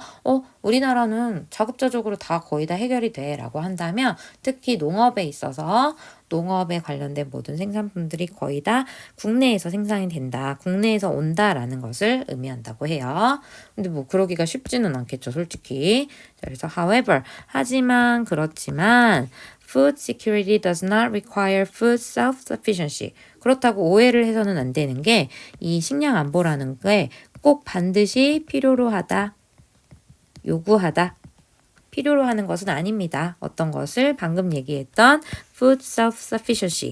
우리나라는 자급자족으로 거의 다 해결이 돼라고 한다면 특히 농업에 있어서 농업에 관련된 모든 생산품들이 거의 다 국내에서 생산이 된다, 국내에서 온다라는 것을 의미한다고 해요. 근데 그러기가 쉽지는 않겠죠, 솔직히. 그래서 하지만 그렇지만 Food security does not require food self-sufficiency. 그렇다고 오해를 해서는 안 되는 게 이 식량 안보라는 게 꼭 반드시 필요로 하다, 요구하다, 필요로 하는 것은 아닙니다. 어떤 것을 방금 얘기했던 food self-sufficiency,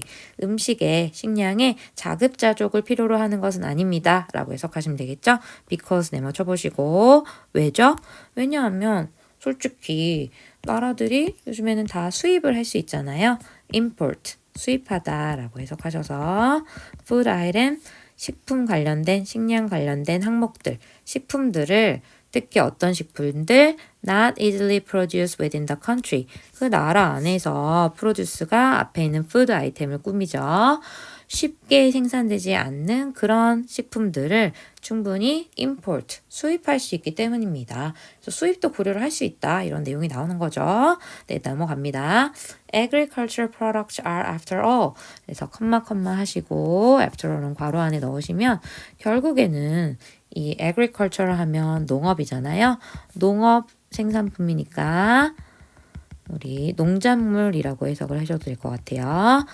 식량의 자급자족을 필요로 하는 것은 아닙니다. 라고 해석하시면 되겠죠? because 네모 쳐보시고 왜죠? 왜냐하면 솔직히 나라들이 요즘에는 다 수입을 할 수 있잖아요. import, 수입하다라고 해석하셔서 food item, 식량 관련된 항목들, 식품들을 특히 어떤 식품들 not easily produced within the country 그 나라 안에서 produce가 앞에 있는 food 아이템을 꾸미죠. 쉽게 생산되지 않는 그런 식품들을 충분히 import, 수입할 수 있기 때문입니다. 그래서 수입도 고려를 할 수 있다. 이런 내용이 나오는 거죠. 네, 넘어갑니다. Agricultural products are after all. 그래서 컴마 하시고 after all은 괄호 안에 넣으시면 결국에는 이 agricultural 하면 농업이잖아요. 농업 생산품이니까 우리 농작물이라고 해석을 하셔도 될 것 같아요.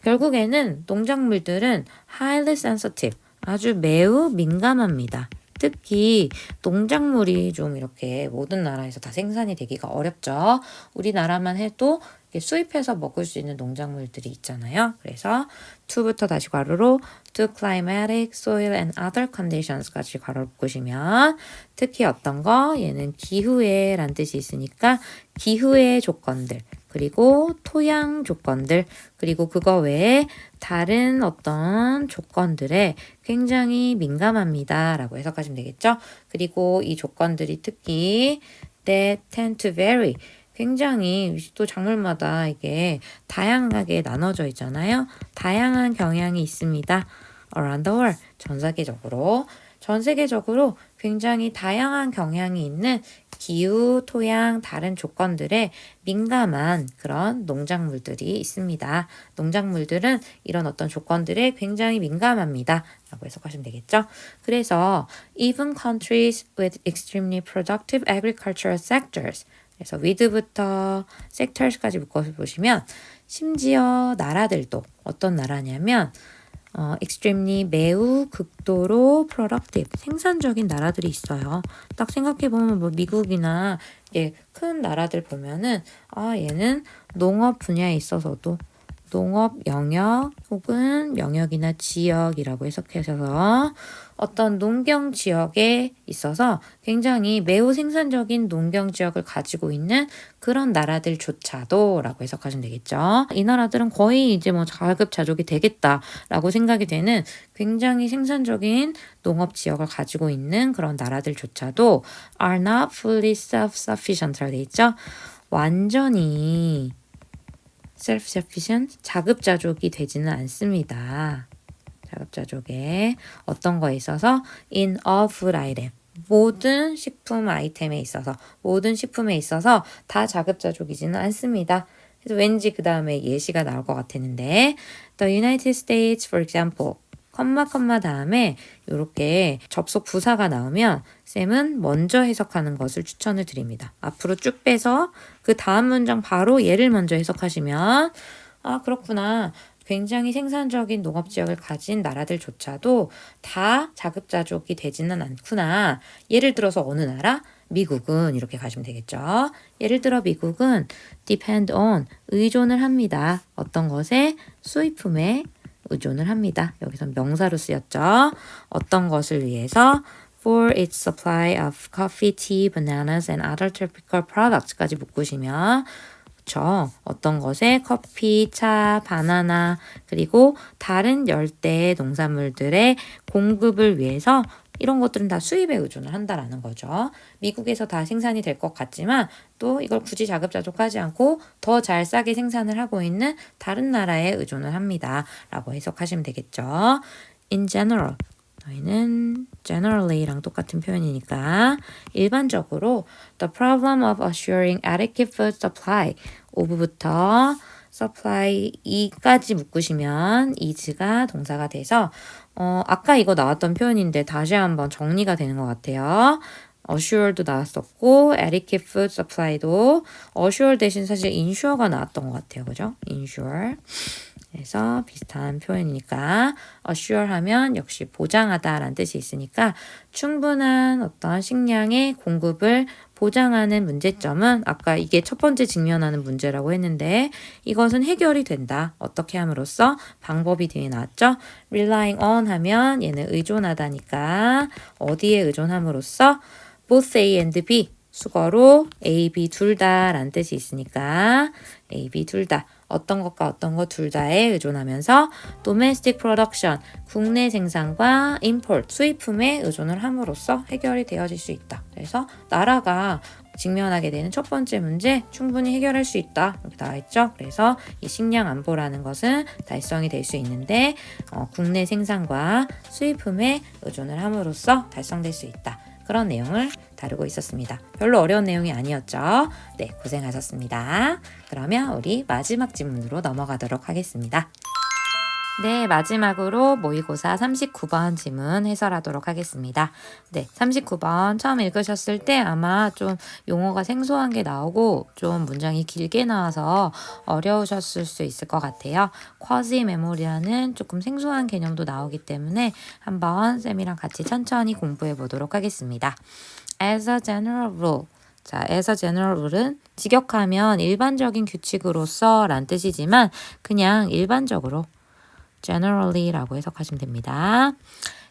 결국에는 농작물들은 highly sensitive, 아주 매우 민감합니다. 특히 농작물이 좀 이렇게 모든 나라에서 다 생산이 되기가 어렵죠. 우리나라만 해도 수입해서 먹을 수 있는 농작물들이 있잖아요. 그래서 to부터 다시 괄호로 to climatic, soil and other conditions까지 괄호를 묶으시면 특히 어떤 거? 얘는 기후에 란 뜻이 있으니까 기후의 조건들, 그리고 토양 조건들, 그리고 그거 외에 다른 어떤 조건들에 굉장히 민감합니다. 라고 해석하시면 되겠죠. 그리고 이 조건들이 특히 that tend to vary, 굉장히 또 작물마다 이게 다양하게 나눠져 있잖아요. 다양한 경향이 있습니다. around the world, 전 세계적으로 굉장히 다양한 경향이 있는 기후, 토양, 다른 조건들에 민감한 그런 농작물들이 있습니다. 농작물들은 이런 어떤 조건들에 굉장히 민감합니다. 라고 해석하시면 되겠죠. 그래서 even countries with extremely productive agricultural sectors, 그래서 with부터 sectors까지 묶어보시면 심지어 나라들도 어떤 나라냐면 extremely 매우 극도로 productive, 생산적인 나라들이 있어요. 딱 생각해보면 뭐 미국이나 큰 나라들 보면은 얘는 농업 분야에 있어서도 농업 영역 혹은 영역이나 지역이라고 해석하셔서 어떤 농경 지역에 있어서 굉장히 매우 생산적인 농경 지역을 가지고 있는 그런 나라들조차도 라고 해석하시면 되겠죠. 이 나라들은 거의 이제 뭐 자급자족이 되겠다라고 생각이 되는 굉장히 생산적인 농업 지역을 가지고 있는 그런 나라들조차도 are not fully self-sufficient라고 되어 있죠. 완전히 self-sufficient, 자급자족이 되지는 않습니다. 자급자족에 어떤 거에 있어서 in a food item, 모든 식품 아이템에 있어서, 모든 식품에 있어서 다 자급자족이지는 않습니다. 그래서 왠지 그 다음에 예시가 나올 것 같았는데 The United States, for example, 컴마 다음에 이렇게 접속 부사가 나오면 쌤은 먼저 해석하는 것을 추천을 드립니다. 앞으로 쭉 빼서 그 다음 문장 바로 얘를 먼저 해석하시면 그렇구나. 굉장히 생산적인 농업지역을 가진 나라들조차도 다 자급자족이 되지는 않구나. 예를 들어서 어느 나라? 미국은 이렇게 가시면 되겠죠. 예를 들어 미국은 depend on, 의존을 합니다. 어떤 것에? 수입품에 의존을 합니다. 여기서 명사로 쓰였죠. 어떤 것을 위해서? For its supply of coffee, tea, bananas and other tropical products까지 묶으시면 그쵸. 어떤 것에 커피, 차, 바나나 그리고 다른 열대 농산물들의 공급을 위해서 이런 것들은 다 수입에 의존을 한다라는 거죠. 미국에서 다 생산이 될 것 같지만 또 이걸 굳이 자급자족하지 않고 더 잘 싸게 생산을 하고 있는 다른 나라에 의존을 합니다. 라고 해석하시면 되겠죠. In general, 저희는 generally랑 똑같은 표현이니까 일반적으로 the problem of assuring adequate food supply, of부터 supply 이까지 묶으시면 is가 동사가 돼서 아까 이거 나왔던 표현인데 다시 한번 정리가 되는 것 같아요. assure도 나왔었고 adequate food supply도 assure 대신 사실 insure가 나왔던 것 같아요. 그죠? insure. 그래서 비슷한 표현이니까 assure 하면 역시 보장하다라는 뜻이 있으니까 충분한 어떤 식량의 공급을 보장하는 문제점은 아까 이게 첫 번째 직면하는 문제라고 했는데 이것은 해결이 된다. 어떻게 함으로써? 방법이 뒤에 나왔죠. relying on 하면 얘는 의존하다니까 어디에 의존함으로써? both A and B, 수거로 A, B 둘 다라는 뜻이 있으니까 A, B 둘 다 어떤 것과 어떤 것 둘 다에 의존하면서 domestic production 국내 생산과 import 수입품에 의존을 함으로써 해결이 되어질 수 있다. 그래서 나라가 직면하게 되는 첫 번째 문제 충분히 해결할 수 있다. 이렇게 나와 있죠. 그래서 이 식량 안보라는 것은 달성이 될 수 있는데 국내 생산과 수입품에 의존을 함으로써 달성될 수 있다. 그런 내용을 다루고 있었습니다. 별로 어려운 내용이 아니었죠. 네, 고생하셨습니다. 그러면 우리 마지막 질문으로 넘어가도록 하겠습니다. 네, 마지막으로 모의고사 39번 지문 해설하도록 하겠습니다. 네, 39번 처음 읽으셨을 때 아마 좀 용어가 생소한 게 나오고 좀 문장이 길게 나와서 어려우셨을 수 있을 것 같아요. quasi memory라는 조금 생소한 개념도 나오기 때문에 한번 쌤이랑 같이 천천히 공부해 보도록 하겠습니다. As a general rule. 자, as a general rule은 직역하면 일반적인 규칙으로서 란 뜻이지만 그냥 일반적으로 generally라고 해석하시면 됩니다.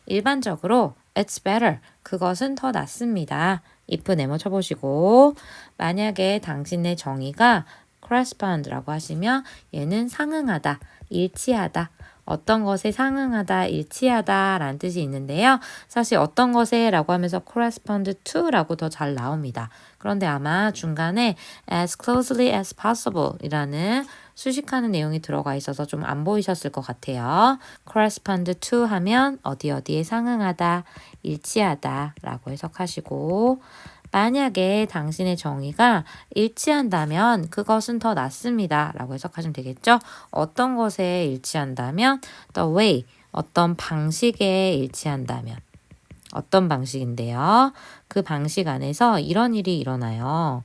일반적으로 it's better. 그것은 더 낫습니다. if 네모 쳐보시고 만약에 당신의 정의가 correspond라고 하시면 얘는 상응하다, 일치하다. 어떤 것에 상응하다, 일치하다 라는 뜻이 있는데요. 사실 어떤 것에 라고 하면서 correspond to 라고 더 잘 나옵니다. 그런데 아마 중간에 as closely as possible 이라는 수식하는 내용이 들어가 있어서 좀 안 보이셨을 것 같아요. correspond to 하면 어디에 상응하다, 일치하다 라고 해석하시고 만약에 당신의 정의가 일치한다면 그것은 더 낫습니다 라고 해석하시면 되겠죠. 어떤 것에 일치한다면 the way, 어떤 방식에 일치한다면 어떤 방식인데요. 그 방식 안에서 이런 일이 일어나요.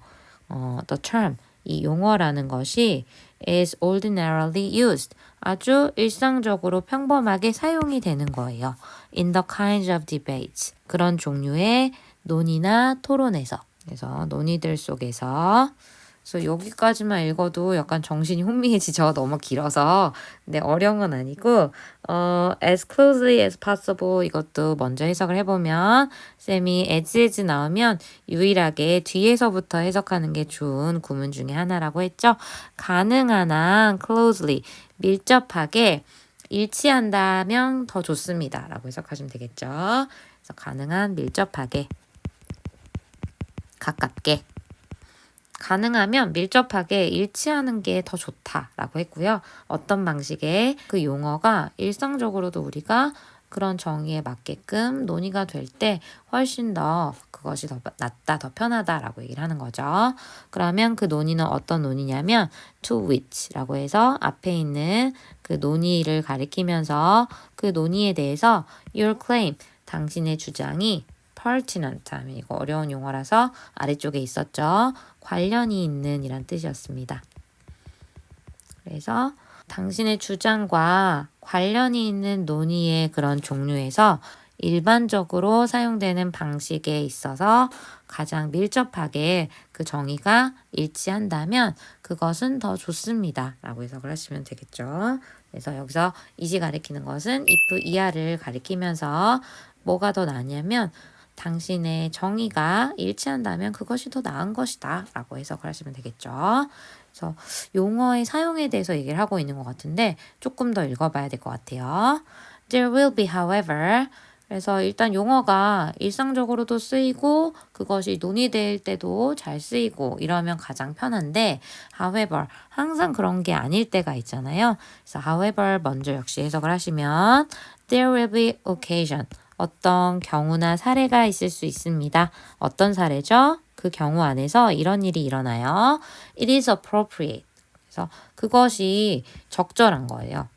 the term, 이 용어라는 것이 is ordinarily used. 아주 일상적으로 평범하게 사용이 되는 거예요. in the kinds of debates. 그런 종류의 논의나 토론에서. 그래서 논의들 속에서. 그래서 여기까지만 읽어도 약간 정신이 혼미해지죠. 너무 길어서. 근데 어려운 건 아니고 as closely as possible 이것도 먼저 해석을 해보면 쌤이 as 나오면 유일하게 뒤에서부터 해석하는 게 좋은 구문 중에 하나라고 했죠. 가능한 한 closely 밀접하게 일치한다면 더 좋습니다. 라고 해석하시면 되겠죠. 그래서 가능한 밀접하게 가깝게 가능하면 밀접하게 일치하는 게 더 좋다라고 했고요. 어떤 방식의 그 용어가 일상적으로도 우리가 그런 정의에 맞게끔 논의가 될 때 훨씬 더 그것이 더 낫다, 더 편하다라고 얘기를 하는 거죠. 그러면 그 논의는 어떤 논의냐면 to which라고 해서 앞에 있는 그 논의를 가리키면서 그 논의에 대해서 your claim, 당신의 주장이 pertinent 하면 이거 어려운 용어라서 아래쪽에 있었죠. 관련이 있는 이란 뜻이었습니다. 그래서 당신의 주장과 관련이 있는 논의의 그런 종류에서 일반적으로 사용되는 방식에 있어서 가장 밀접하게 그 정의가 일치한다면 그것은 더 좋습니다. 라고 해석을 하시면 되겠죠. 그래서 여기서 이지 가리키는 것은 if 이하를 가리키면서 뭐가 더 나냐면 당신의 정의가 일치한다면 그것이 더 나은 것이다 라고 해석을 하시면 되겠죠. 그래서 용어의 사용에 대해서 얘기를 하고 있는 것 같은데 조금 더 읽어봐야 될 것 같아요. There will be, however. 그래서 일단 용어가 일상적으로도 쓰이고 그것이 논의될 때도 잘 쓰이고 이러면 가장 편한데 however, 항상 그런 게 아닐 때가 있잖아요. 그래서 however 먼저 역시 해석을 하시면 there will be occasion. 어떤 경우나 사례가 있을 수 있습니다. 어떤 사례죠? 그 경우 안에서 이런 일이 일어나요. It is appropriate. 그래서 그것이 적절한 거예요.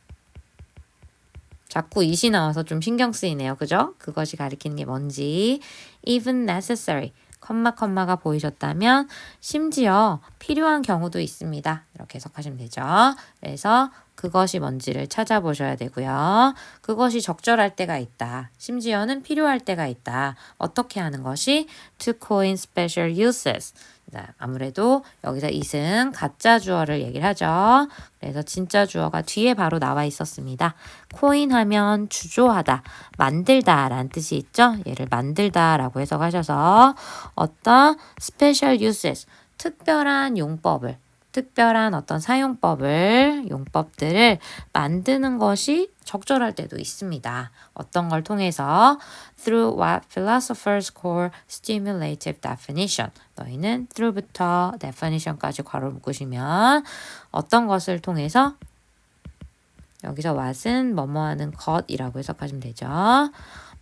자꾸 it이 나와서 좀 신경 쓰이네요. 그죠? 그것이 가리키는 게 뭔지. Even necessary. 컴마가 보이셨다면 심지어 필요한 경우도 있습니다. 이렇게 해석하시면 되죠. 그래서 그것이 뭔지를 찾아보셔야 되고요. 그것이 적절할 때가 있다. 심지어는 필요할 때가 있다. 어떻게 하는 것이 to coin special uses. 아무래도 여기서 it은 가짜 주어를 얘기를 하죠. 그래서 진짜 주어가 뒤에 바로 나와 있었습니다. 코인 하면 주조하다, 만들다 라는 뜻이 있죠. 얘를 만들다 라고 해석하셔서 어떤 special uses, 특별한 용법을 특별한 어떤 용법들을 만드는 것이 적절할 때도 있습니다. 어떤 걸 통해서 through what philosophers call stimulative definition. 너희는 through부터 definition까지 괄호 묶으시면 어떤 것을 통해서 여기서 what은 뭐뭐 하는 것이라고 해석하시면 되죠.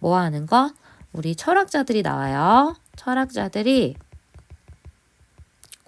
뭐 하는 것? 우리 철학자들이 나와요. 철학자들이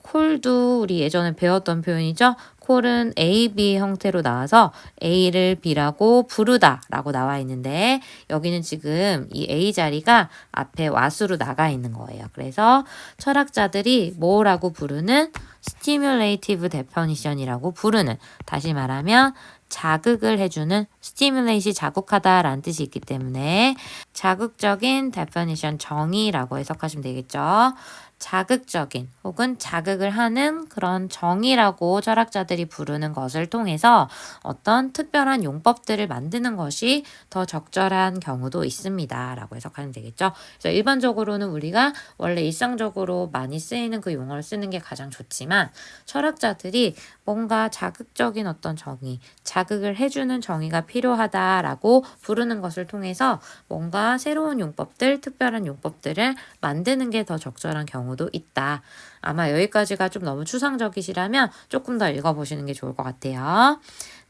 콜도 우리 예전에 배웠던 표현이죠. 콜은 A, B 형태로 나와서 A를 B라고 부르다 라고 나와 있는데 여기는 지금 이 A 자리가 앞에 what으로 나가 있는 거예요. 그래서 철학자들이 뭐라고 부르는 stimulative definition이라고 부르는, 다시 말하면 자극을 해주는, stimulate이 자극하다 라는 뜻이 있기 때문에 자극적인 definition 정의라고 해석하시면 되겠죠. 자극적인 혹은 자극을 하는 그런 정의라고 철학자들이 부르는 것을 통해서 어떤 특별한 용법들을 만드는 것이 더 적절한 경우도 있습니다. 라고 해석하면 되겠죠. 그래서 일반적으로는 우리가 원래 일상적으로 많이 쓰이는 그 용어를 쓰는 게 가장 좋지만 철학자들이 뭔가 자극적인 어떤 정의, 자극을 해주는 정의가 필요하다라고 부르는 것을 통해서 뭔가 새로운 용법들, 특별한 용법들을 만드는 게 더 적절한 경우도 있다. 아마 여기까지가 좀 너무 추상적이시라면 조금 더 읽어보시는 게 좋을 것 같아요.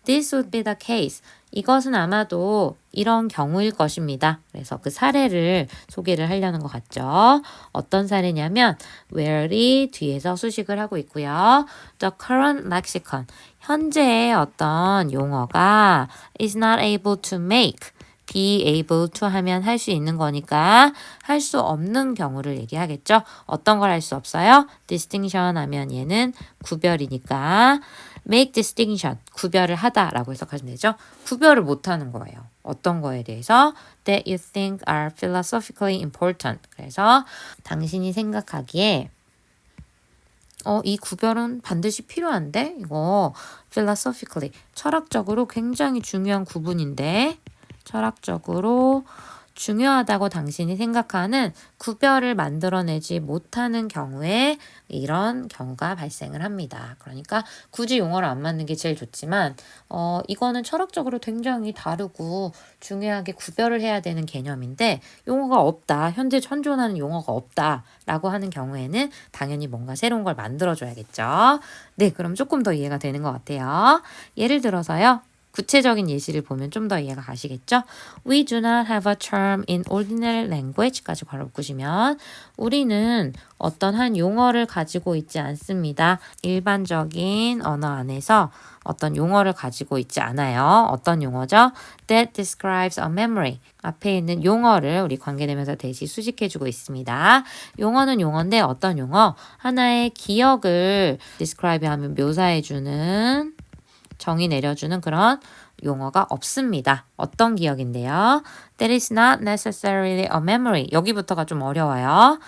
This would be the case. 이것은 아마도 이런 경우일 것입니다. 그래서 그 사례를 소개를 하려는 것 같죠. 어떤 사례냐면 where이 뒤에서 수식을 하고 있고요. The current lexicon. 현재의 어떤 용어가 is not able to make. be able to 하면 할 수 있는 거니까 할 수 없는 경우를 얘기하겠죠. 어떤 걸 할 수 없어요? distinction 하면 얘는 구별이니까 make distinction, 구별을 하다라고 해석하시면 되죠. 구별을 못하는 거예요. 어떤 거에 대해서 that you think are philosophically important. 그래서 당신이 생각하기에 이 구별은 반드시 필요한데 이거 philosophically, 철학적으로 굉장히 중요한 구분인데 철학적으로 중요하다고 당신이 생각하는 구별을 만들어내지 못하는 경우에 이런 경우가 발생을 합니다. 그러니까 굳이 용어를 안 맞는 게 제일 좋지만 이거는 철학적으로 굉장히 다르고 중요하게 구별을 해야 되는 개념인데 용어가 없다. 현재 현존하는 용어가 없다라고 하는 경우에는 당연히 뭔가 새로운 걸 만들어줘야겠죠. 네, 그럼 조금 더 이해가 되는 것 같아요. 예를 들어서요. 구체적인 예시를 보면 좀 더 이해가 가시겠죠? We do not have a term in ordinary language까지 괄호 묶으시면 우리는 어떤 한 용어를 가지고 있지 않습니다. 일반적인 언어 안에서 어떤 용어를 가지고 있지 않아요. 어떤 용어죠? That describes a memory. 앞에 있는 용어를 우리 관계대명사 대시 수식해주고 있습니다. 용어는 용어인데 어떤 용어? 하나의 기억을 describe 하면 묘사해주는, 정의 내려주는 그런 용어가 없습니다. 어떤 기억인데요? That is not necessarily a memory. 여기부터가 좀 어려워요.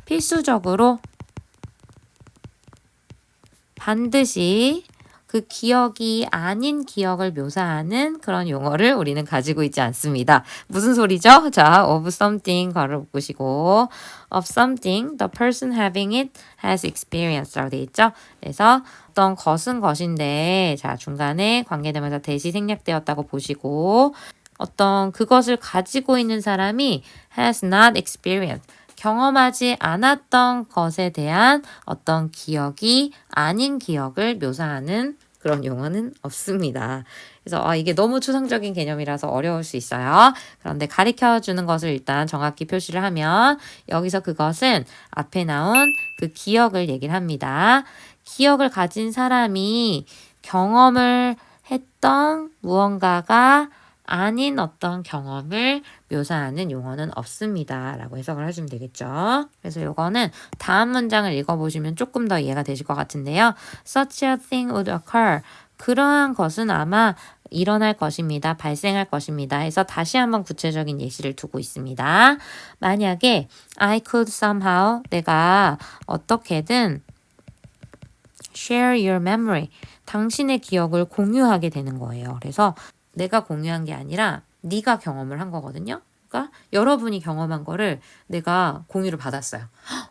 필수적으로 반드시 그 기억이 아닌 기억을 묘사하는 그런 용어를 우리는 가지고 있지 않습니다. 무슨 소리죠? 자, of something 괄호 묶으시고 of something, the person having it has experienced 라고 되어 있죠. 그래서 어떤 것은 것인데 자, 중간에 관계대명사 대시 생략되었다고 보시고 어떤 그것을 가지고 있는 사람이 has not experienced, 경험하지 않았던 것에 대한 어떤 기억이 아닌 기억을 묘사하는 그런 용어는 없습니다. 그래서 이게 너무 추상적인 개념이라서 어려울 수 있어요. 그런데 가르쳐주는 것을 일단 정확히 표시를 하면 여기서 그것은 앞에 나온 그 기억을 얘기를 합니다. 기억을 가진 사람이 경험을 했던 무언가가 아닌 어떤 경험을 묘사하는 용어는 없습니다. 라고 해석을 하시면 되겠죠. 그래서 이거는 다음 문장을 읽어보시면 조금 더 이해가 되실 것 같은데요. Such a thing would occur. 그러한 것은 아마 일어날 것입니다. 발생할 것입니다. 해서 다시 한번 구체적인 예시를 두고 있습니다. 만약에 I could somehow 내가 어떻게든 share your memory 당신의 기억을 공유하게 되는 거예요. 그래서 내가 공유한 게 아니라 네가 경험을 한 거거든요. 그러니까 여러분이 경험한 거를 내가 공유를 받았어요.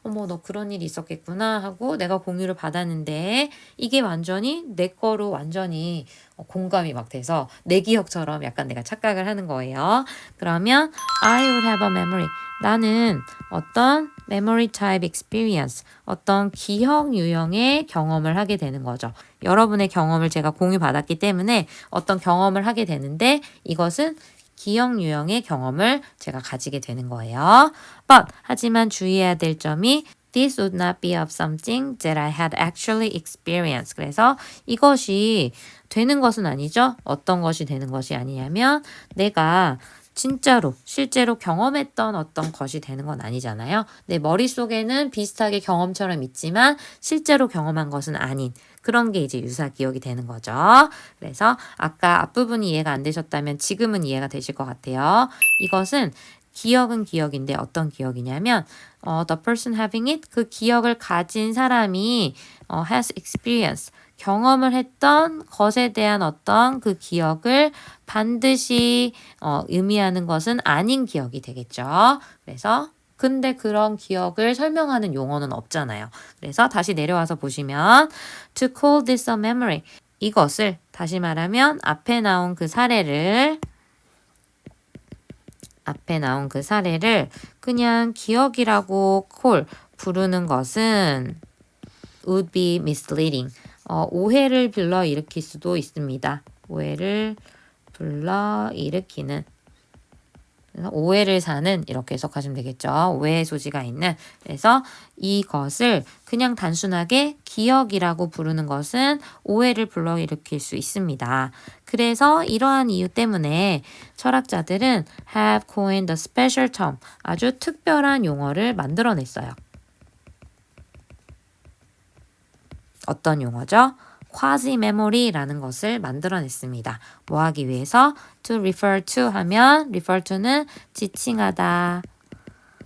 어머, 너 그런 일이 있었겠구나 하고 내가 공유를 받았는데 이게 완전히 내 거로 완전히 공감이 막 돼서 내 기억처럼 약간 내가 착각을 하는 거예요. 그러면 I would have a memory. 나는 어떤 memory type experience, 어떤 기억 유형의 경험을 하게 되는 거죠. 여러분의 경험을 제가 공유받았기 때문에 어떤 경험을 하게 되는데 이것은 기억 유형의 경험을 제가 가지게 되는 거예요. But 하지만 주의해야 될 점이 This would not be of something that I had actually experienced. 그래서 이것이 되는 것은 아니죠. 어떤 것이 되는 것이 아니냐면 내가 진짜로 실제로 경험했던 어떤 것이 되는 건 아니잖아요. 내 머릿속에는 비슷하게 경험처럼 있지만 실제로 경험한 것은 아닌 그런 게 이제 유사 기억이 되는 거죠. 그래서 아까 앞부분이 이해가 안 되셨다면 지금은 이해가 되실 것 같아요. 이것은 기억은 기억인데 어떤 기억이냐면 the person having it 그 기억을 가진 사람이 has experience 경험을 했던 것에 대한 어떤 그 기억을 반드시 의미하는 것은 아닌 기억이 되겠죠. 그래서 근데 그런 기억을 설명하는 용어는 없잖아요. 그래서 다시 내려와서 보시면 to call this a memory 이것을 다시 말하면 앞에 나온 그 사례를 그냥 기억이라고 부르는 것은 would be misleading. 오해를 불러일으킬 수도 있습니다. 오해를 불러일으키는 오해를 사는 이렇게 해석하시면 되겠죠. 오해의 소지가 있는 그래서 이것을 그냥 단순하게 기억이라고 부르는 것은 오해를 불러일으킬 수 있습니다. 그래서 이러한 이유 때문에 철학자들은 have coined a special term 아주 특별한 용어를 만들어냈어요. 어떤 용어죠? quasi memory라는 것을 만들어냈습니다. 뭐 하기 위해서? to refer to 하면 refer to는 지칭하다,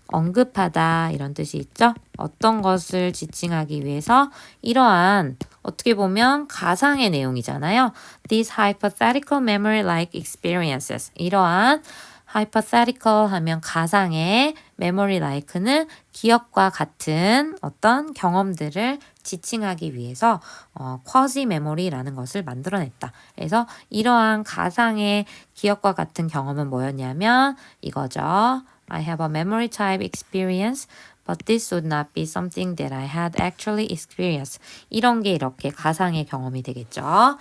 언급하다 이런 뜻이 있죠. 어떤 것을 지칭하기 위해서 이러한 어떻게 보면 가상의 내용이잖아요. These hypothetical memory-like experiences 이러한 hypothetical 하면 가상의 memory-like는 기억과 같은 어떤 경험들을 지칭하기 위해서 quasi memory라는 것을 만들어냈다. 그래서 이러한 가상의 기억과 같은 경험은 뭐였냐면 이거죠. I have a memory type experience, but this would not be something that I had actually experienced. 이런 게 이렇게 가상의 경험이 되겠죠.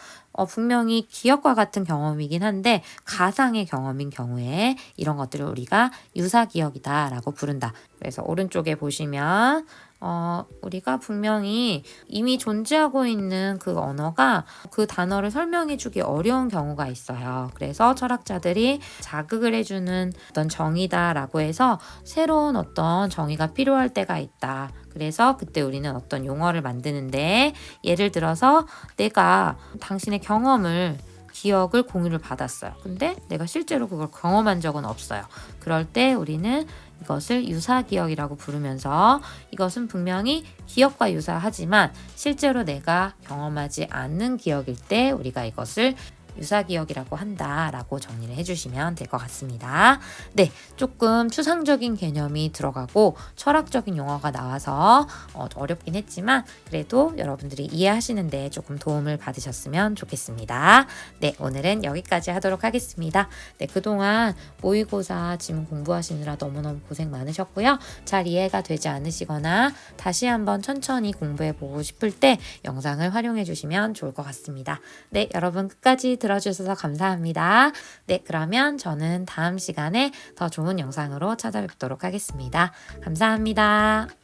분명히 기억과 같은 경험이긴 한데 가상의 경험인 경우에 이런 것들을 우리가 유사기억이다라고 부른다. 그래서 오른쪽에 보시면 우리가 분명히 이미 존재하고 있는 그 언어가 그 단어를 설명해주기 어려운 경우가 있어요. 그래서 철학자들이 자극을 해주는 어떤 정의다라고 해서 새로운 어떤 정의가 필요할 때가 있다. 그래서 그때 우리는 어떤 용어를 만드는데 예를 들어서 내가 당신의 기억을 공유를 받았어요. 근데 내가 실제로 그걸 경험한 적은 없어요. 그럴 때 우리는 이것을 유사기억이라고 부르면서 이것은 분명히 기억과 유사하지만 실제로 내가 경험하지 않는 기억일 때 우리가 이것을 유사기억이라고 한다라고 정리를 해주시면 될 것 같습니다. 네, 조금 추상적인 개념이 들어가고 철학적인 용어가 나와서 어렵긴 했지만 그래도 여러분들이 이해하시는데 조금 도움을 받으셨으면 좋겠습니다. 네, 오늘은 여기까지 하도록 하겠습니다. 네, 그동안 모의고사 지문 공부하시느라 너무너무 고생 많으셨고요. 잘 이해가 되지 않으시거나 다시 한번 천천히 공부해보고 싶을 때 영상을 활용해 주시면 좋을 것 같습니다. 네, 여러분 끝까지 들어주셔서 감사합니다. 네, 그러면 저는 다음 시간에 더 좋은 영상으로 찾아뵙도록 하겠습니다. 감사합니다.